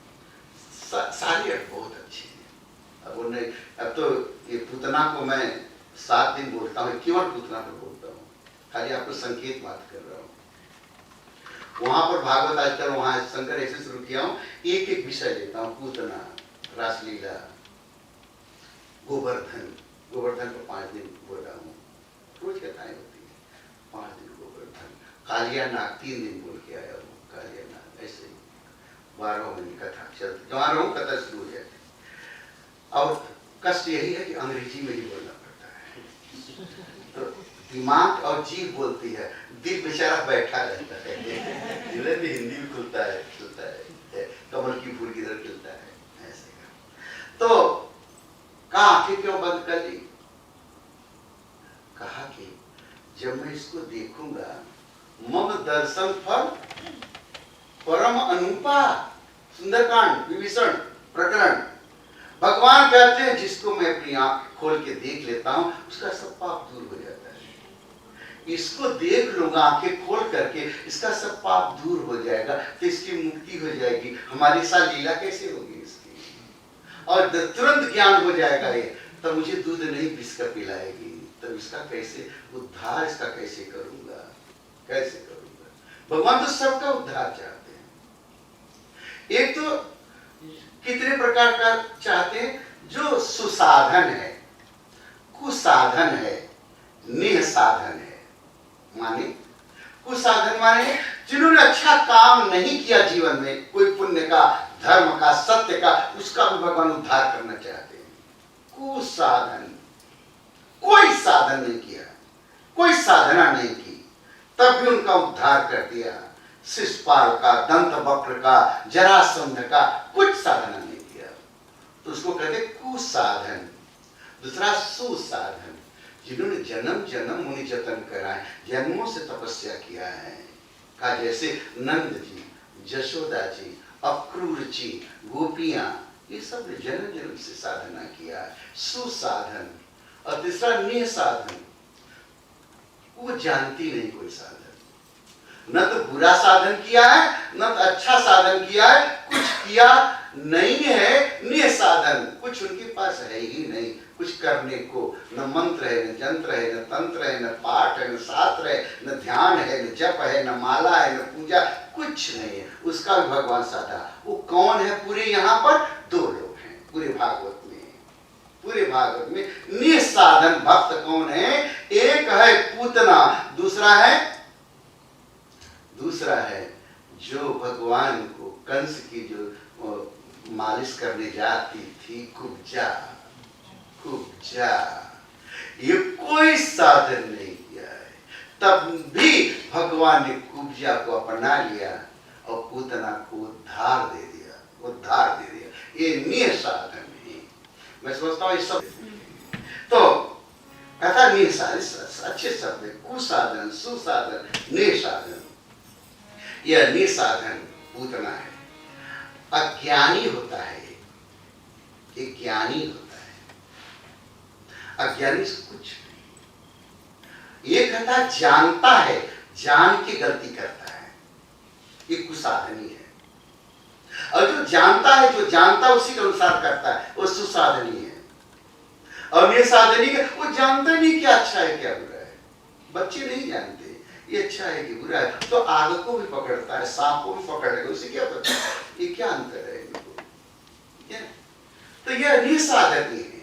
सारी अर्थ बहुत अच्छी है। अब उन्हें, अब तो ये पूतना को मैं 7 दिन बोलता हूँ, केवल पूतना पर बोलता हूँ, खाली आपको संकेत बात कर रहा हूँ। वहां पर भागवत आजकल, वहां शंकर ऐसे शुरू किया हूँ, एक एक विषय लेता हूँ। पूतना, रासलीला, गोवर्धन, गोवर्धन को 5 दिन बोला हूँ, रोज कथाएं होती है, 5 दिन गोवर्धन। कालिया नाग 3 दिन बोल के आया हूँ, कालिया नाग। ऐसे 12 महीने कथा चलती, जहाँ रहूँ कथा शुरू हो जाती। और कष्ट यही है कि अंग्रेजी में ही बोलना पड़ता है, तो दिमाग और जीभ बोलती है, दिल बेचारा बैठा रहता है। भी हिंदी भी खुलता है, कमल की फूल की तरह खिलता है, ऐसे का। तो कहा आंखें क्यों बंद कर ली? कहा कि जब मैं इसको देखूंगा, मम दर्शन फल परम अनुपा। सुंदरकांड विभीषण प्रकरण, भगवान कहते हैं जिसको मैं अपनी आंख खोल के देख लेता हूं, उसका सब पाप दूर हो जाता है। इसको देख लूंगा आंखें खोल करके, इसका सब पाप दूर हो जाएगा, तो इसकी मुक्ति हो जाएगी। हमारी साथ लीला कैसे होगी इसकी? और तुरंत ज्ञान हो जाएगा ये, तब मुझे दूध नहीं विष का पिलाएगी, तब इसका कैसे उद्धार, इसका कैसे करूंगा, कैसे करूंगा? भगवान तो सबका उद्धार चाहते हैं। एक तो कितने प्रकार का चाहते हैं? जो सुसाधन है, कुसाधन है, निःसाधन है। माने कुसाधन माने जिन्होंने अच्छा काम नहीं किया जीवन में, कोई पुण्य का, धर्म का, सत्य का, उसका भी भगवान उद्धार करना चाहते हैं। कुसाधन, कोई साधन नहीं किया, कोई साधना नहीं की, तब भी उनका उद्धार कर दिया। शिशुपाल का, दंत वक्र का, जरासंध का, कुछ साधना नहीं किया, तो उसको कहते कुसाधन। दूसरा सुसाधन, जिन्होंने जन्म जन्म मुनि जतन कराए, जन्मों से तपस्या किया है। का जैसे नंद जी, जशोदा जी, अक्रूर जी, गोपियां, ये सब जन्म जन्म से साधना किया है, सुसाधन। और तीसरा निःसाधन, वो जानती नहीं कोई साधन, न तो बुरा साधन किया है, न तो अच्छा साधन किया है, कुछ किया नहीं है। निःसाधन, कुछ उनके पास है ही नहीं कुछ करने को, न मंत्र है, न जंत्र है, न तंत्र है, न पाठ है, न शास्त्र है, न ध्यान है, न जप है, न माला है, न पूजा, कुछ नहीं है। उसका भी भगवान साधा। वो कौन है? पूरे यहाँ पर 2 लोग हैं, पूरे भागवत में। पूरे भागवत में निसाधन भक्त कौन है? एक है पूतना, दूसरा है जो भगवान को कंस की जो मालिश करने जाती थी, कुब्जा। ये कोई साधन नहीं किया है, तब भी भगवान ने कुब्जा को अपना लिया और पूतना को उद्धार दे दिया। ये निसाधन है। मैं समझता हूँ इस सब तो कहता निसाधन अच्छे शब्द है। कुसाधन, सुसाधन, निसाधन। यह निसाधन पूतना है। अज्ञानी होता है, एक ज्ञानी होता है। अज्ञानी से कुछ नहीं। ये कहता जानता है, जान के गलती करता है, ये कुसाधनी है। और जो जानता है, जो जानता उसी के अनुसार करता है, वो सुसाधनी है। और निसाधनी का वो जानता नहीं क्या अच्छा है क्या बुरा है। बच्चे नहीं जानते ये अच्छा है कि बुरा है, तो आग को भी पकड़ता है, सांप को भी पकड़ेगा, उसे क्या पता ये क्या अंतर है इनको। तो यह निसाधनी है।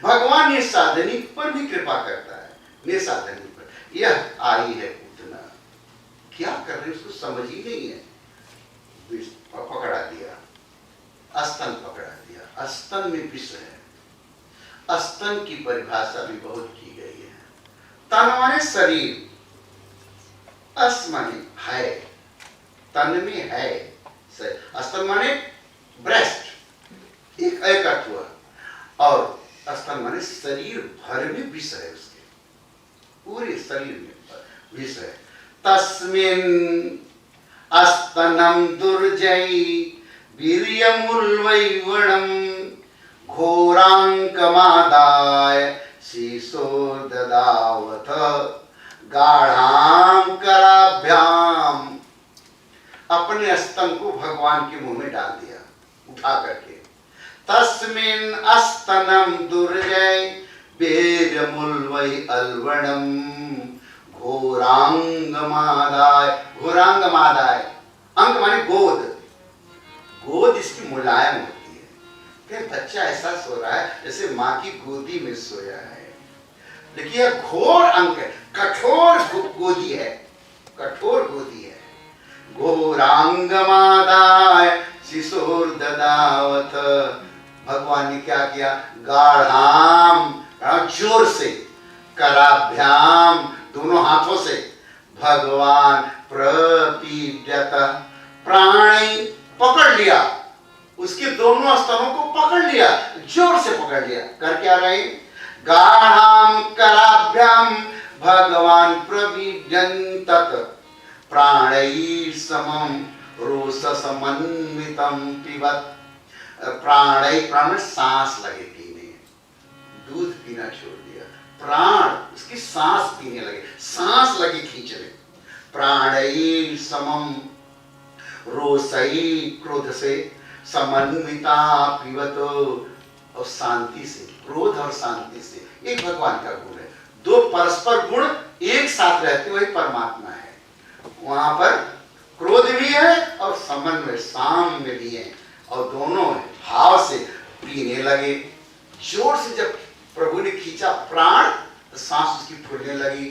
भगवान निसाधनी पर भी कृपा करता है। निसाधनी पर यह आई है पूतना, क्या कर रहे उसको समझ ही नहीं है। पकड़ा दिया, स्तन पकड़ा दिया। स्तन में विष है। स्तन की परिभाषा भी बहुत की गई है। तन माने शरीर, अस माने है, तन में है। स्तन माने ब्रेस्ट, एक अर्थ हुआ। और स्तन माने शरीर भर में विष है, उसके पूरे शरीर में विष है। तस्मिन् अस्तनम दुर्जयी वीर्यमुल्वैवणम घोरांकमादाय शीशो ददावथ गाढ़ाम कराभ्याम। अपने स्तन को भगवान के मुंह में डाल दिया उठा करके। तस्मिन् अस्तनम दुर्जय वीर्यमुल्वै अलवणम घोरांगमादाय। घोरांगमादाय, अंग माने गोद। गोद इसकी मुलायम होती है। फिर बच्चा ऐसा सो रहा है जैसे माँ की गोदी में सोया है। देखिए घोर अंग है, कठोर गोदी है, कठोर गोदी है। घोरांगमादाय शिशोर ददावथ। भगवान ने क्या किया? गाढ़ाम, जोर से, कराभ्याम, दोनों हाथों से भगवान प्रपीड्यत, प्राणी पकड़ लिया, उसके दोनों स्तनों को पकड़ लिया, जोर से पकड़ लिया। कर क्या रहे? गाढ़ाम कराभ्याम भगवान प्रपीड्यत प्राणैः समम रोष समन्वितम पिबत। प्राणैः, प्राण में सांस लगे पीने, दूध पीना छोड़ दिया, प्राण उसकी सांस पीने लगे, सांस लगे खींचने। प्राणैः समम रोषैः, क्रोध से, समन्विता पिबतो, और शांति से, क्रोध और शांति से। एक भगवान का गुण है। दो परस्पर गुण एक साथ रहते वही परमात्मा है। वहां पर क्रोध भी है और समन्वय साम्य भी है, और दोनों भाव से पीने लगे। जोर से जब प्रभु ने खींचा प्राण तो सांस उसकी फूलने लगी।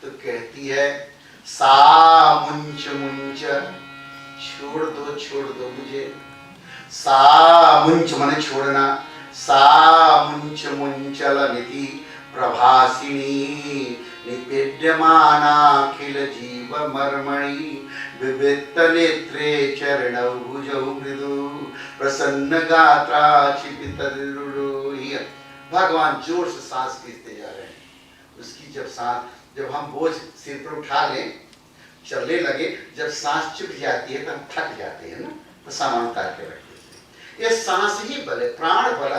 तो कहती है सा मुंच मुंच, छोड़ दो मुझे। सा मुंच माने छोड़ना। सा मुंच मुंचलनिति प्रभासिनी निपेड्यमानाखिल जीव मर्मणि विवित्त नेत्रे चरणौ भुजौ मृदु प्रसन्न गात्रा क्षिपित रुरुहि। भगवान जोर से सांस खींचते जा रहे हैं। उसकी जब सांस, जब हम बोझ सिर पर उठा लें, चलने लगे, जब सांस चुक जाती है तो हम थक जाते हैं ना, तो सामान उतार के रख देते हैं। ये सांस ही बल है, प्राण बल,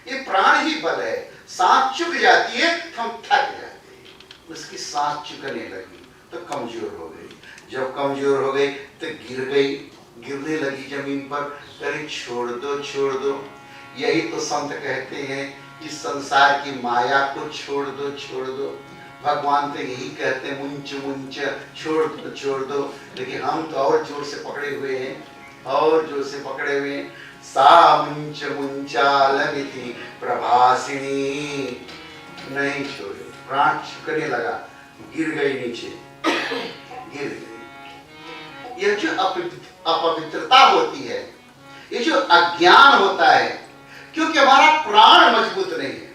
ये प्राण ही बल है। सांस चुक जाती है तो हम थक जाते हैं। उसकी सांस चुकने लगी तो कमजोर हो गई। जब कमजोर हो गई तो गिर गई, गिरने लगी जमीन पर। कहीं छोड़ दो। यही तो संत कहते हैं कि संसार की माया को छोड़ दो। भगवान तो यही कहते हैं मुंच मुंच, छोड़ दो। लेकिन हम तो और जोर से पकड़े हुए हैं, और जोर से पकड़े हुए हैं। सा मुंच मुंचालमिति प्रभासिनी, नहीं छोड़े, प्राण छिपकने लगा, गिर गई नीचे, गिर गई। यह जो अपवित्रता होती है, ये जो अज्ञान होता है, क्योंकि हमारा प्राण मजबूत नहीं है,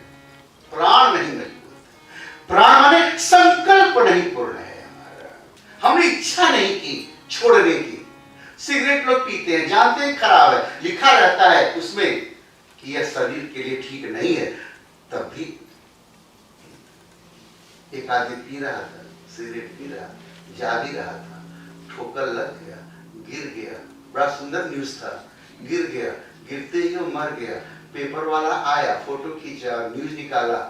प्राण नहीं मजबूत, प्राण माने संकल्प नहीं पूर्ण है हमारा, हमने इच्छा नहीं की छोड़ने की। सिगरेट लोग पीते हैं, जानते हैं खराब है, लिखा रहता है उसमें कि यह शरीर के लिए ठीक नहीं है, तब भी एक आदमी पी रहा था, सिगरेट पी रहा, जा भी रहा था, ठोकर लग गया, गिर गया, बड़ा सुंदर न्यूज था, गिर गया, गिरते ही वो मर गया। पेपर वाला आया, फोटो खींचा, न्यूज निकाला,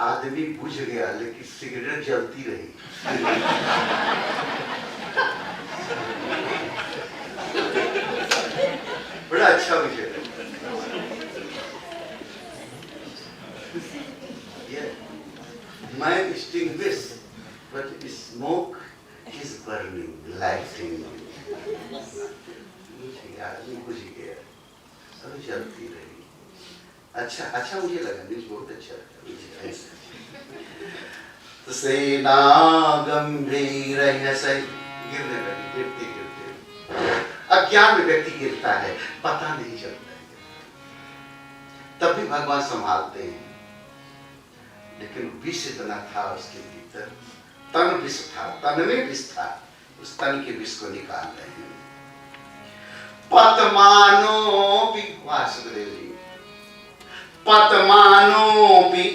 आदमी बुझ गया लेकिन सिगरेट जलती रही। बड़ा अच्छा विषय है। मैं extinguish, but smoke is burning, lighting. आदमी बुझ गया, सब जलती रही। अच्छा मुझे लगा, न्यूज बहुत अच्छा लगा। तो सेना गंभीर सही गिरने लगी, गिरते अज्ञान में व्यक्ति गिरता है, पता नहीं चलता है, तब भी भगवान संभालते हैं। लेकिन विष इतना था उसके भीतर, तन विष था, तन में विष था, उस तन के विष को निकाल रहे हैं। पतमानो भी, वासुदेव जी, पतमानो भी,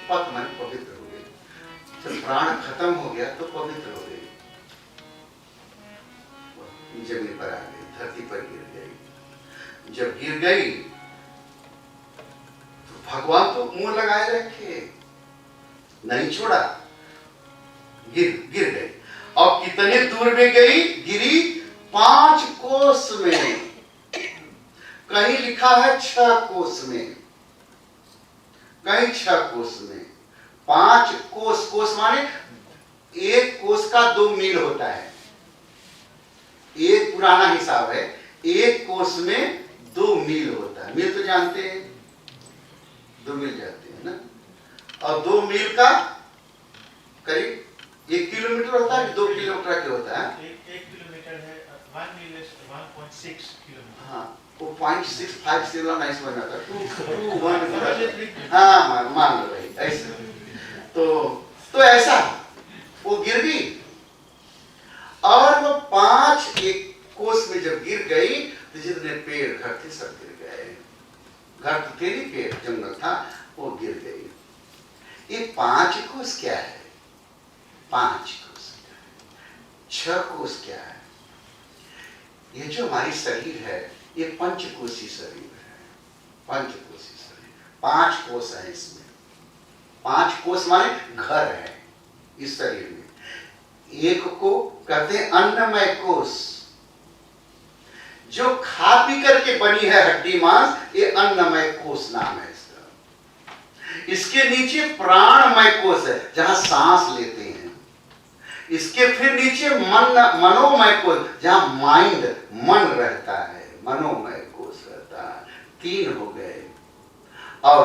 पत मन पवित्र हो गए, जब प्राण खत्म हो गया तो पवित्र हो गए, जमीन पर आ गई, धरती पर गिर गई। जब गिर गई तो भगवान तो मुंह लगाए रखे, नहीं छोड़ा, गिर गई। और कितने दूर में गई, गिरी 5 कोस में, कहीं लिखा है 6 कोस में, कहीं 6 कोस में। 5 कोस, कोस माने एक कोस का 2 मील होता है, एक पुराना हिसाब है, एक कोस में 2 मील होता है। मील तो जानते हैं, 2 मील जाते हैं ना, और 2 मील का करीब 1 किलोमीटर होता है, 2 किलोमीटर के होता है। 1 किलोमीटर है, 1 मील is 1.6 किलोमीटर। हाँ, वो 0.65 से ना नहीं समझ आता, 2.1, हाँ मान लो भाई, ऐसे। तो ऐसा वो गिर गई, और वो 5 एक कोस में जब गिर गई तो जितने पेड़ घर थे सब गिर गए, घर तो थे नहीं, पेड़ जंगल था, वो गिर गई। ये 5 कोस क्या है, 5 कोस, 6 कोस क्या है? ये जो हमारी शरीर है, ये पंचकोशी शरीर है, पंचकोशी शरीर, 5 कोस है इसमें। 5 कोस माने घर है इस शरीर में। एक को कहते हैं अन्नमय कोश, जो खा पी करके बनी है हड्डी मांस, ये अन्नमय कोश नाम है इसका। इसके नीचे प्राणमय कोश है, जहां सांस लेते हैं। इसके फिर नीचे मनोमय कोश, जहां माइंड, मन रहता है, मनोमय कोश रहता है। 3 हो गए। और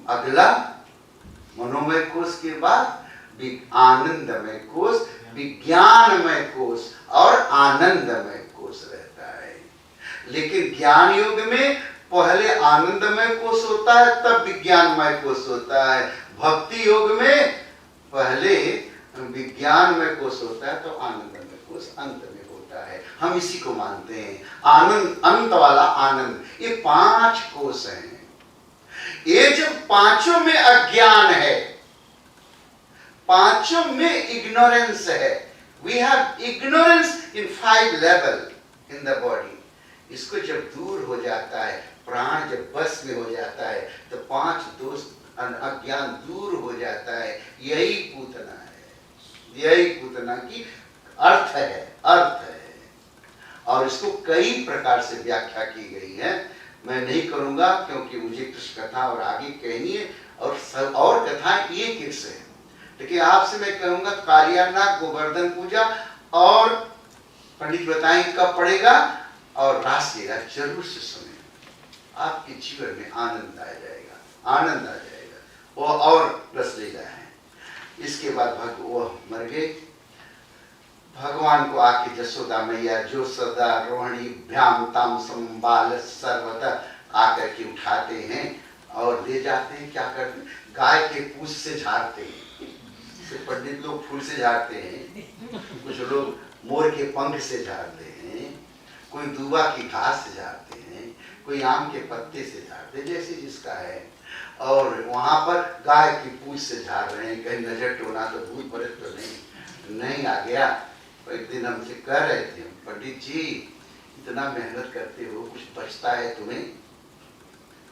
अगला मनोमय कोश के बाद आनंदमय कोश, विज्ञानमय कोश और आनंदमय कोश रहता है। लेकिन ज्ञान योग में पहले आनंदमय कोश होता है, तब विज्ञानमय कोश होता है। भक्ति योग में पहले विज्ञानमय कोश होता है, तो आनंदमय कोश अंत में होता है। हम इसी को मानते हैं, आनंद, अंत वाला आनंद। ये 5 कोश हैं। ये जब 5 में अज्ञान है, 5 में इग्नोरेंस है, we have ignorance in 5 level in the body. इसको जब दूर हो जाता है, प्राण जब बस में हो जाता है, तो 5 दोष अज्ञान दूर हो जाता है। यही पूतना है, यही पूतना की अर्थ है, अर्थ है। और इसको कई प्रकार से व्याख्या की गई है, मैं नहीं करूंगा क्योंकि मुझे कृष्ण कथा और आगे कहनी है, और कथाएं एक से है। लेकिन आपसे मैं कहूंगा कालियाना, गोवर्धन पूजा, और पंडित बताएं कब पड़ेगा, और रासिएगा, जरूर से सुने, आपके जीवन में आनंद आ जाएगा, आनंद आ जाएगा। वो और रसलीला है। इसके बाद वो मर गए। भगवान को आके जसोदा मैया जो सदा रोहिणी भ्याम ताम संबाल सर्वतः आकर के उठाते हैं और ले जाते हैं। क्या करते हैं? गाय के पूंछ से झाड़ते हैं। पंडित लोग फूल से झाड़ते हैं, कुछ लोग मोर के पंख से झाड़ते हैं, कोई दूबा की घास से झाड़ते हैं, कोई आम के पत्ते से झाड़ते हैं, जैसे जिसका है। और वहां पर गाय की पूंछ से झाड़ रहे हैं, कहीं नजर टोना तो भूत प्रेत तो नहीं आ गया। एक दिन हमसे कह रहे थे, पंडित जी इतना मेहनत करते हो, कुछ बचता है तुम्हें?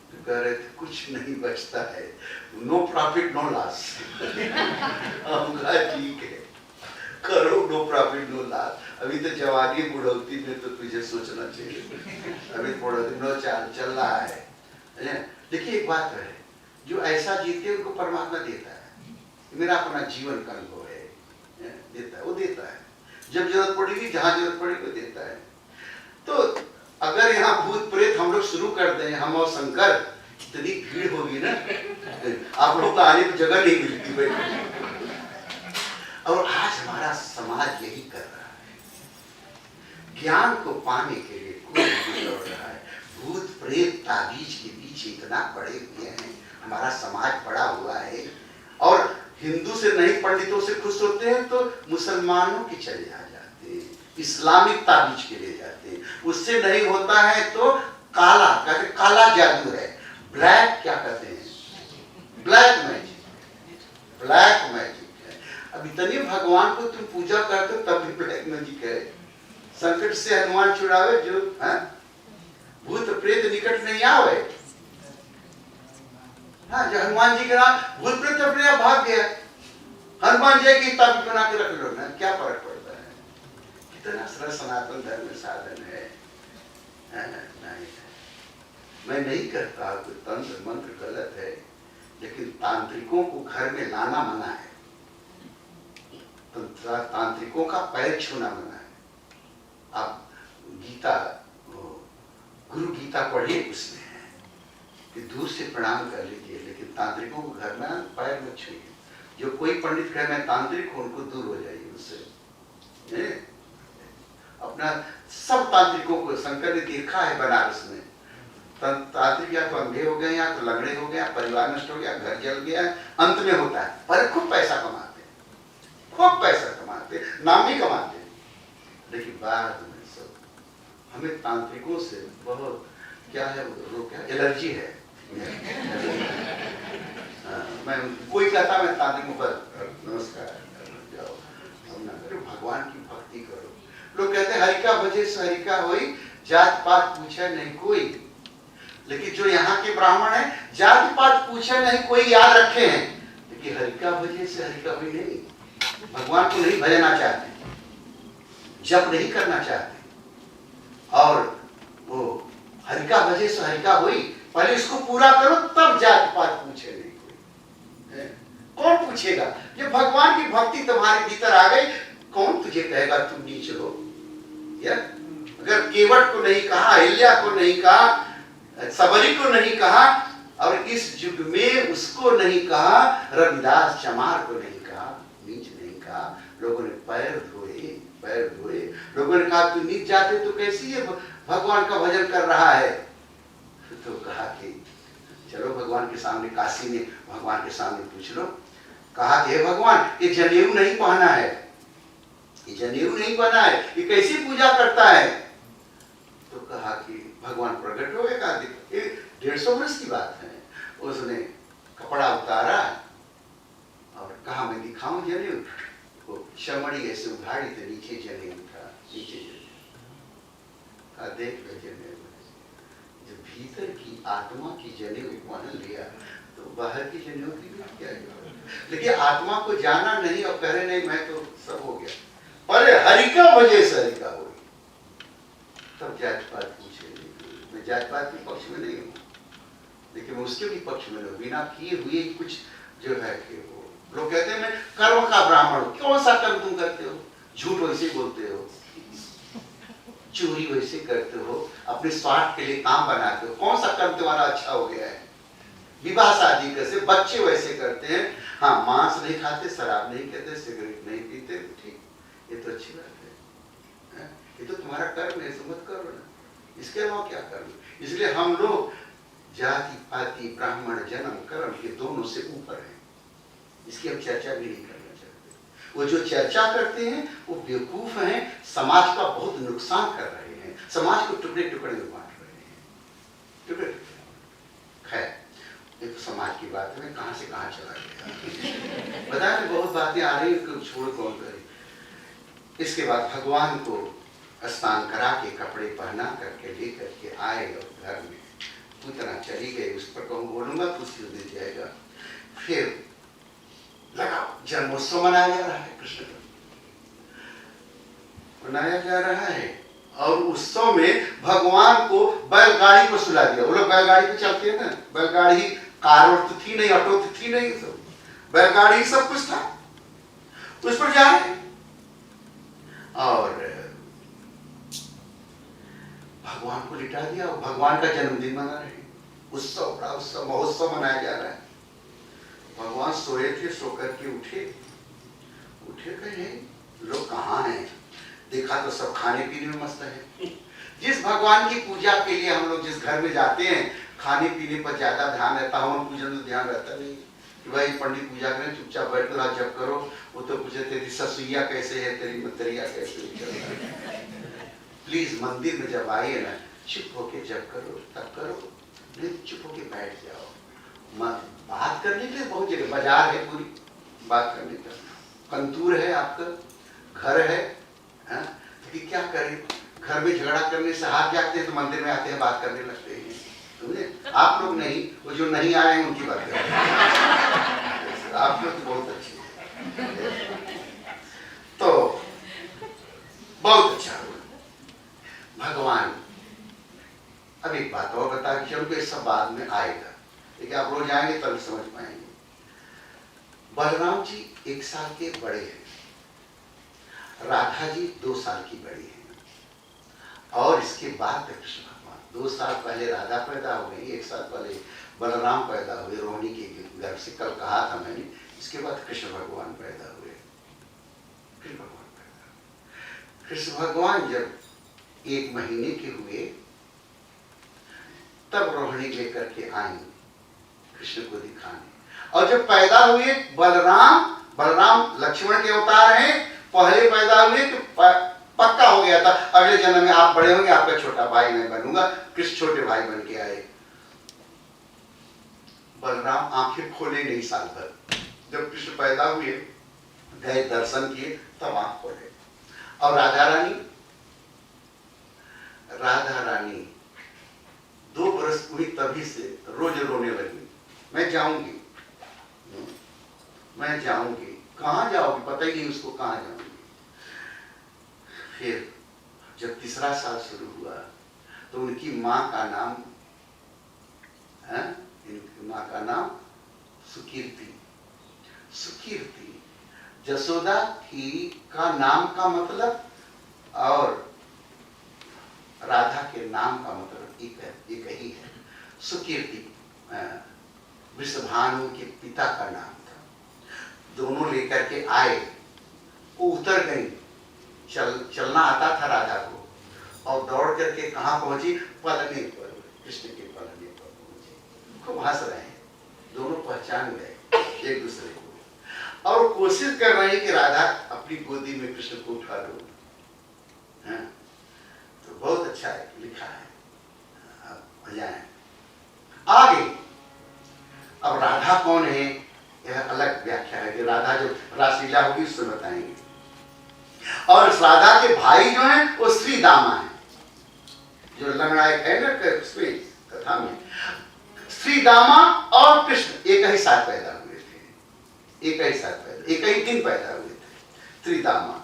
तो कह रहे थे कुछ नहीं बचता है, नो प्रॉफिट नो लॉस। हम कहा ठीक है, करो, नो प्रॉफिट नो लॉस। अभी तो जवानी बुढ़ौती में तो तुझे सोचना चाहिए, अभी बुढ़ौती नो चल रहा है। देखिए एक बात है, जो ऐसा जीते उनको परमात्मा देता है। मेरा अपना जीवन का अनुभव है, देता है, वो देता है। जब जरूरत पड़ेगी, जहां जरूरत पड़ेगी वो देता है। तो अगर यहाँ भूत प्रेत हम लोग शुरू कर दें, हम और शंकर, इतनी भीड़ होगी ना, आप लोग को आने की जगह नहीं मिलती भाई। और आज हमारा समाज यही कर रहा है, ज्ञान को पाने के लिए कोई नहीं दौड़ रहा है। भूत प्रेत ताबीज के पीछे इतना पड़े हुए हैं, हमारा समाज पड़ा हुआ है। और हिंदू से नहीं, पंडितों से खुश होते हैं तो मुसलमानों के चले आ जाते हैं, इस्लामिक ताबीज के ले जाते हैं। उससे नहीं होता है तो काला, कहते काला जादू है, ब्लैक क्या कहते हैं, ब्लैक मैजिक, ब्लैक मैजिक है। अब इतने भगवान को तुम पूजा करते हो तब भी ब्लैक मैजिक है। संकट से हनुमान छुड़ावे, जो भूत प्रेत निकट नहीं आवे। हाँ, जो हनुमान जी के नाम भूत प्रेत अपने आप भाग गया। हनुमान जी की ताबीज बना के रख लो ना, क्या फर्क पड़ता है? कितना सरल सनातन धर्म साधन है। नहीं, मैं नहीं कहता कि तंत्र मंत्र गलत है, लेकिन तांत्रिकों को घर में लाना मना है। तांत्रिकों का पैर छूना मना है। आप गीता, गुरु गीता पढ़िए, उसमें है कि दूर से प्रणाम कर लीजिए, लेकिन तांत्रिकों को घर में पैर मत छूइए। जो कोई पंडित कहे मैं तांत्रिक हूं, उनको दूर हो जाइए उससे। अपना सब तांत्रिकों को शंकर ने देखा है बनारस में। तांत्रिक या तो अंधे हो गए, या तो लंगड़े हो गए, परिवार नष्ट हो गया, घर जल गया, अंत में होता है। पर खूब पैसा कमाते, खूब पैसा कमाते, नाम भी कमाते, लेकिन बाद में सब हमें तांत्रिकों से बहुत क्या है, वो क्या एलर्जी है। मैं कोई कहता मैं तांत्रिकों पर नमस्कार जाओ, भगवान की भक्ति करो। लोग कहते हैं हरि का भजे सो हरि का होई, जात पात पूछे नहीं कोई। लेकिन जो यहाँ के ब्राह्मण है, जात पात पूछे नहीं कोई, याद रखे हैं, लेकिन हरि का भजे से हरि का होई नहीं। भगवान को नहीं भजना चाहते, जप नहीं करना चाहते, और वो हरि का भजे सो हरि का होई, पहले इसको पूरा करो तब जात पात पूछे नहीं कोई। कौन पूछेगा? ये भगवान की भक्ति तुम्हारे भीतर आ गई, कौन तुझे कहेगा तुम नीच हो? अगर केवट को नहीं कहा, अहिल्या को नहीं कहा, सबरी को नहीं कहा, और इस युग में उसको नहीं कहा, रविदास चमार को नहीं कहा, नीच नहीं कहा, लोगों ने पैर धोए, पैर धोए। लोगों ने कहा तू नीच जाते तो कैसी है भगवान का भजन कर रहा है? तो कहा कि चलो भगवान के सामने, काशी में भगवान के सामने पूछ लो। कहा कि हे भगवान, ये जनेऊ नहीं पहना है, ये जनेऊ नहीं पहना है, ये कैसी पूजा करता है? तो कहा कि भगवान प्रकट हो गए। कहा 150 वर्ष की बात है। उसने कपड़ा उतारा और कहा मैं दिखाऊं जनेऊ। वो चमड़ी ऐसे उघाड़ी तो नीचे जनेऊ था, नीचे जनेऊ। कहा देख लो जनेऊ। जब भीतर की आत्मा की जनेऊ पहन लिया तो बाहर की जनेऊ की भी क्या जरूरत? लेकिन आत्मा को जाना नहीं और कह रहे नहीं मैं तो सब हो गया। पर हरि का वजह से हरि का हो, तब जात पात पूछे। मैं जात पात के पक्ष में नहीं हूँ, लेकिन मैं उसके भी पक्ष में नहीं। बिना किए हुए कुछ जो है कि वो लोग कहते हैं मैं कर्म का ब्राह्मण हूँ। कौन सा कर्म तुम करते हो? झूठ वैसे बोलते हो, चोरी वैसे करते हो, अपने स्वार्थ के लिए काम बनाते हो, कौन सा कर्म तुम्हारा अच्छा हो गया है? विवाह शादी कैसे, बच्चे वैसे करते हैं, हाँ मांस नहीं खाते, शराब नहीं कहते, सिगरेट नहीं पीते, ठीक, ये तो अच्छी बात है, ये तो तुम्हारा कर्म है, मत करो ना, इसके अलावा क्या कर्म? इसलिए हम लोग जाति पाति ब्राह्मण जन्म कर्म के दोनों से ऊपर हैं, इसकी हम चर्चा भी नहीं करना चाहते। वो जो चर्चा करते हैं वो बेवकूफ हैं, समाज का बहुत नुकसान कर रहे हैं, समाज को टुकड़े टुकड़े में बांट रहे हैं, टुकड़े टुकड़े। खैर ये तो समाज की बात है, मैं कहाँ से कहाँ चला गया बता रहे, बहुत बातें आ रही है, छोड़ कौन करे। इसके बाद भगवान को स्नान करा के कपड़े पहना करके ले करके आए और घर में पूतना चली गई, उस पर कहूँ बोलूंगा तो दे जाएगा। फिर लगा जन्मोत्सव मनाया जा रहा है, कृष्ण का मनाया जा रहा है, और उत्सव में भगवान को बैलगाड़ी पर सुला दिया। वो लोग बैलगाड़ी पे चलते हैं ना, बैलगाड़ी कार तो थी नहीं, ऑटो तो थी नहीं, सब बैलगाड़ी सब कुछ था, उस पर जा रहे और भगवान को लिटा दिया, भगवान का जन्मदिन मना रहे, उत्सव, बड़ा उत्सव, महोत्सव मनाया जा रहा है। भगवान सोए थे, सो करके उठे कहे लोग कहाँ हैं, देखा तो सब खाने पीने में मस्त है। जिस भगवान की पूजा के लिए हम लोग जिस घर में जाते हैं, खाने पीने पर ज्यादा ध्यान रहता है, हवन पूजन तो ध्यान रहता नहीं कि भाई पंडित पूजा करें, चुपचाप बैठ कर जब करो। वो तो पूछे तेरी ससुइया कैसे है, तेरी मतरिया कैसे है। प्लीज मंदिर में जब आइए ना, चुप होके जब करो तब करो, नहीं चुप होके बैठ जाओ। बात करने के लिए बहुत जगह बाजार है, पूरी बात करने का कंतूर है, आपका घर है, तो क्या करें, घर में झगड़ा करने से हाथ जागते हैं, तो मंदिर में आते हैं बात करने लगते हैं, समझे? आप लोग नहीं, वो जो नहीं आए हैं उनकी बात करें, आप लोग तो बहुत अच्छे, तो बहुत अच्छा हुआ। भगवान अब एक बात और बता कि हमको ये सब बाद में आएगा, लेकिन आप रोज आएंगे तभी समझ पाएंगे। बलराम जी 1 साल के बड़े हैं, राधा जी 2 साल की बड़ी है, और इसके बाद कृष्ण भगवान 2 साल पहले राधा पैदा हो गई, 1 साल पहले बलराम पैदा हुए रोहिणी के गर्भ से, कल कहा था मैंने। इसके बाद कृष्ण भगवान पैदा हुए, कृष्ण भगवान जब 1 महीने के हुए तब रोहिणी लेकर के आई कृष्ण को दिखाने, और जब पैदा हुए बलराम लक्ष्मण के अवतार हैं, पहले पैदा हुए तो पक्का हो गया था अगले जन्म में आप बड़े होंगे, आपका छोटा भाई मैं बनूंगा। कृष्ण छोटे भाई बन के आए। बलराम आंखें खोले नहीं साल भर, जब कृष्ण पैदा हुए गए दर्शन किए तब आंख खोले। और राधा रानी 2 बरस हुई तभी से रोज रोने लगी, मैं जाऊंगी। कहाँ जाओगी, पता ही नहीं उसको कहाँ जाऊंगी। फिर जब 3रा साल शुरू हुआ तो उनकी माँ का नाम सुकीर्ति। जसोदा की का नाम का मतलब और राधा के नाम का मतलब एक ही है। सुकीर्ति वृषभानु के पिता का नाम था। दोनों लेकर के आए, वो उतर गई, चलना आता था राधा को, और दौड़ करके कहाँ पहुंची, पलने पर, कृष्ण के पलने पर पहुंची। खूब हंस रहे हैं, दोनों पहचान गए एक दूसरे को, और कोशिश कर रहे हैं कि राधा अपनी गोदी में कृष्ण को उठा लो। तो बहुत अच्छा है, लिखा है, बजाएं आगे। अब राधा कौन है, यह अलग व्याख्या है कि राधा जो रासलीला होगी उससे बताएंगे। और राधा के भाई जो हैं वो श्री दामा है, जो लंगड़ाए है ना कथा में। श्री दामा और कृष्ण एक ही साथ पैदा हुए थे, एक ही दिन पैदा हुए थे। त्रिदामा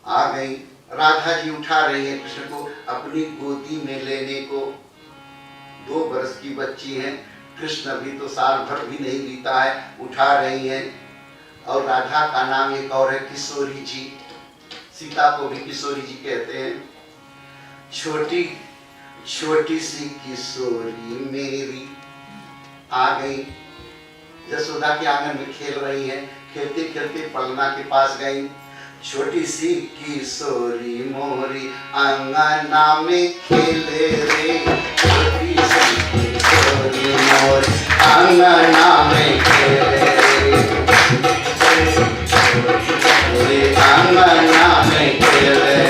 आ गई, राधा जी उठा रही है कृष्ण को अपनी गोदी में लेने को। 2 बरस की बच्ची है, कृष्ण अभी तो साल भर भी नहीं बीता है, उठा रही है। और राधा का नाम एक और है किशोरी जी, सीता को भी किशोरी जी कहते हैं। छोटी छोटी सी किशोरी मेरी आ गई, यशोदा के आंगन में खेल रही है, खेलते खेलते पलना के पास गई। छोटी सी किशोरी मोरी अंगना में खेले रे, छोटी सी किशोरी मोरी अंगना में खेले रे, अंगना में खेले रे।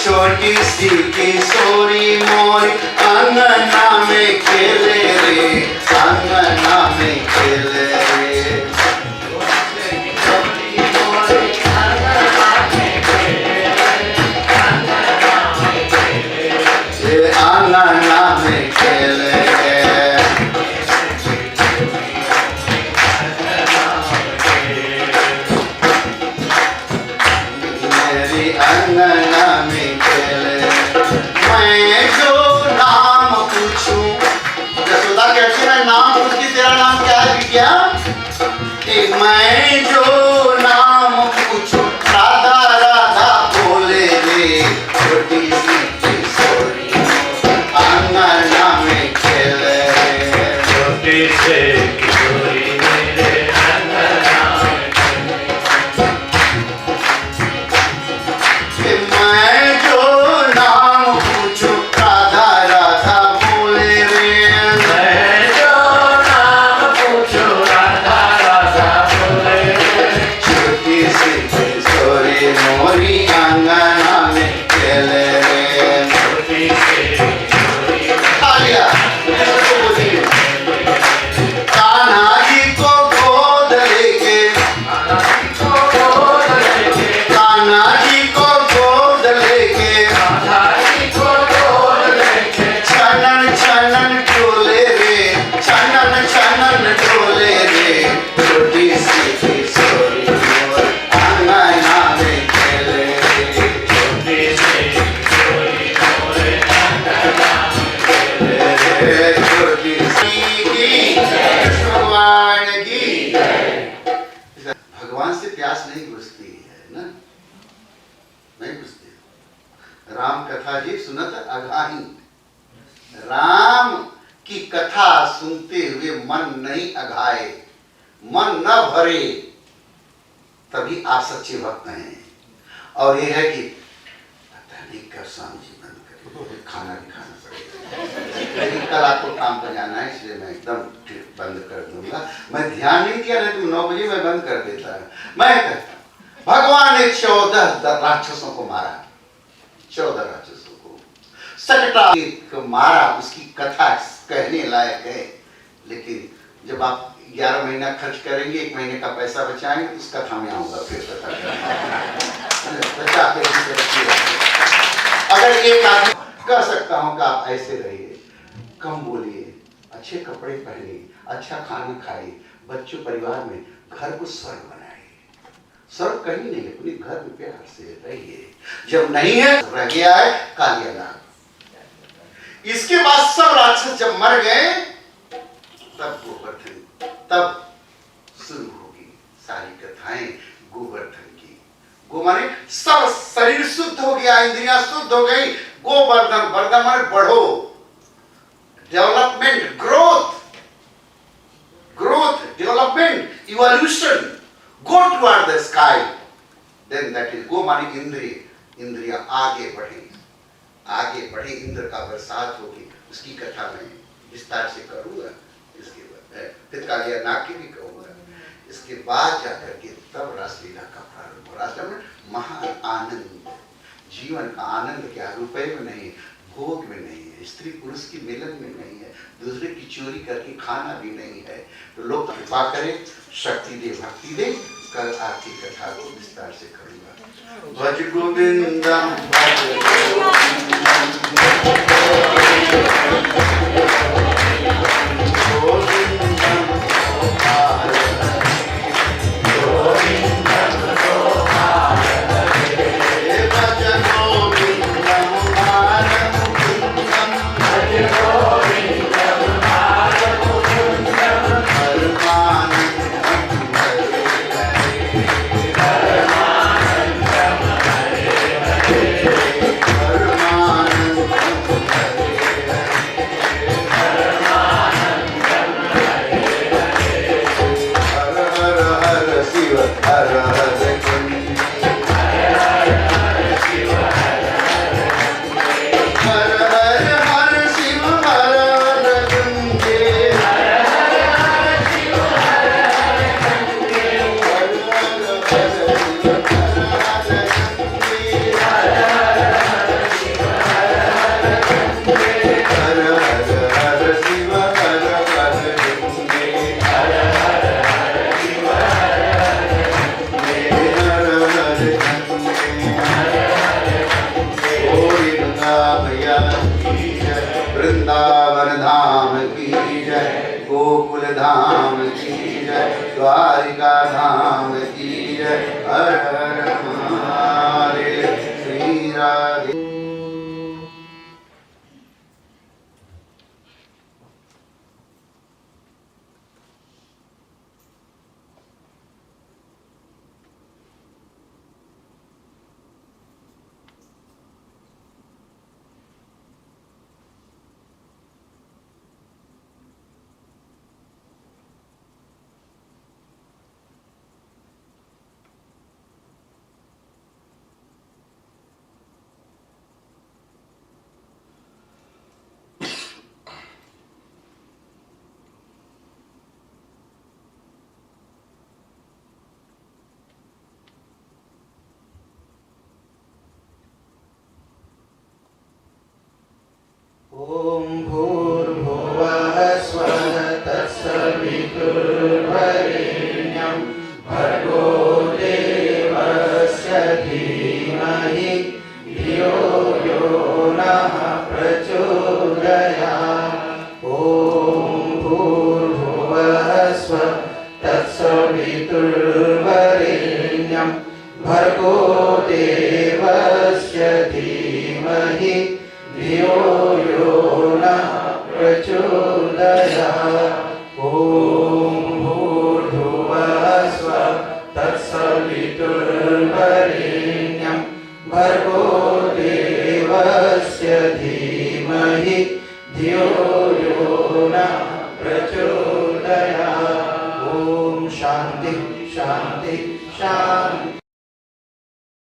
छोटी सी किशोरी मोरी अंगना में खेले रे, अंगना में खेले रे। अंगना में खेले मेरी अंगना में खेले। मैं जो नाम पूछूं, यशोदा कहती है नाम पूछती, तेरा नाम क्या है बिटिया? मैं जो नाम पूछूं राधा राधा बोले रे, छोटी सी किशोरी अंगना में खेले, छोटी सी किशोरी मेरे अंगना में कि मैं जो नाम पूछूं राधा राधा बोले रे, मैं जो नाम पूछूं राधा राधा बोले रे। छोटी सी किशोरी मोरी अंगना में खेले रे। छोटी सी किशोरी आ गया इसको बोलिए। कान्हा जी को गोद लेके, कान्हा जी को गोद लेके, छनन छनन डोले रे, छनन छनन डोले रे, छोटी सी किशोरी मोर अंगना में खेले रे, छोटी सी किशोरी मोरे अंगना में खेले रे। छोटी सी की भगवान की। भगवान से प्यास नहीं बुझती है ना, नहीं बुझती। राम कथा जी सुनत अघाही, राम की कथा सुनते हुए मन नहीं अघाए, मन न भरे, तभी आप सच्चे भक्त हैं। और ये है कि पता नहीं कब शाम जी बंद करें, खाना भी खाना पड़ेगा, लेकिन कल आपको काम पर जाना है, इसलिए मैं एकदम बंद कर दूंगा। मैं ध्यान नहीं दिया, नहीं तो 9 बजे मैं बंद कर देता है। मैं कहता भगवान ने 14 राक्षसों को मारा, 14 राक्षसों को सकटा को मारा, उसकी कथा कहने लायक है। लेकिन जब आप 11 महीना खर्च करेंगे, 1 महीने का पैसा बचाएंगे, तो उस कथा में आऊंगा फिर बचा के रखिए। अगर एक आदमी कह सकता हूं कि आप ऐसे रहिए, कम बोलिए, अच्छे कपड़े पहनिए, अच्छा खाना खाइए, बच्चों परिवार में घर को स्वर्ग बनाइए। स्वर्ग कहीं नहीं है, अपने घर में प्यार से रहिए। जब नहीं है, रह गया है कालिया नाग। इसके बाद सब राक्षस जब मर गए, तब गोवर्धन, तब शुरू होगी सारी कथाएं गोवर्धन की। गो माने सब शरीर शुद्ध हो गया, इंद्रियां शुद्ध हो गई। गोवर्धन, वर्धन माने बढ़ो, development, growth, growth, development, evolution, go toward the sky, then that is go माने इंद्रिय, इंद्रियां आगे बढ़े, आगे बढ़े, इंद्र का बरसात होगी। उसकी कथा मैं विस्तार से करूंगा, इसके बाद फिर कालिया नाग की भी कहूंगा। इसके बाद जाकर के तब रासलीला का प्रारंभ हो। रासलीला में महान आनंद, जीवन का आनंद क्या, रुपए में नहीं, भोग में नहीं है, स्त्री पुरुष की मिलन में नहीं है, दूसरे की चोरी करके खाना भी नहीं है। तो लोग कृपा करें, शक्ति दे, भक्ति दे। कल आपकी कथा को विस्तार से करूंगा। भज गोविंदम भज दे। ॐ भूर्भुवः स्वः तत्सवितुर्वरेण्यं भर्गो देवस्य धीमहि धियो यो नः प्रचोदयात्। ॐ भूर्भुवः स्वः तत्सवितुर्वरेण्यं भर्गो देवस्य धीमहि धियो यो नः प्रचोदयात्। ॐ भूर्भुवः स्वः तत्सवितुर्वरेण्यं भर्गो देवस्य धीमहि धियो यो नः प्रचोदयात्। ॐ शान्ति शान्ति शान्ति।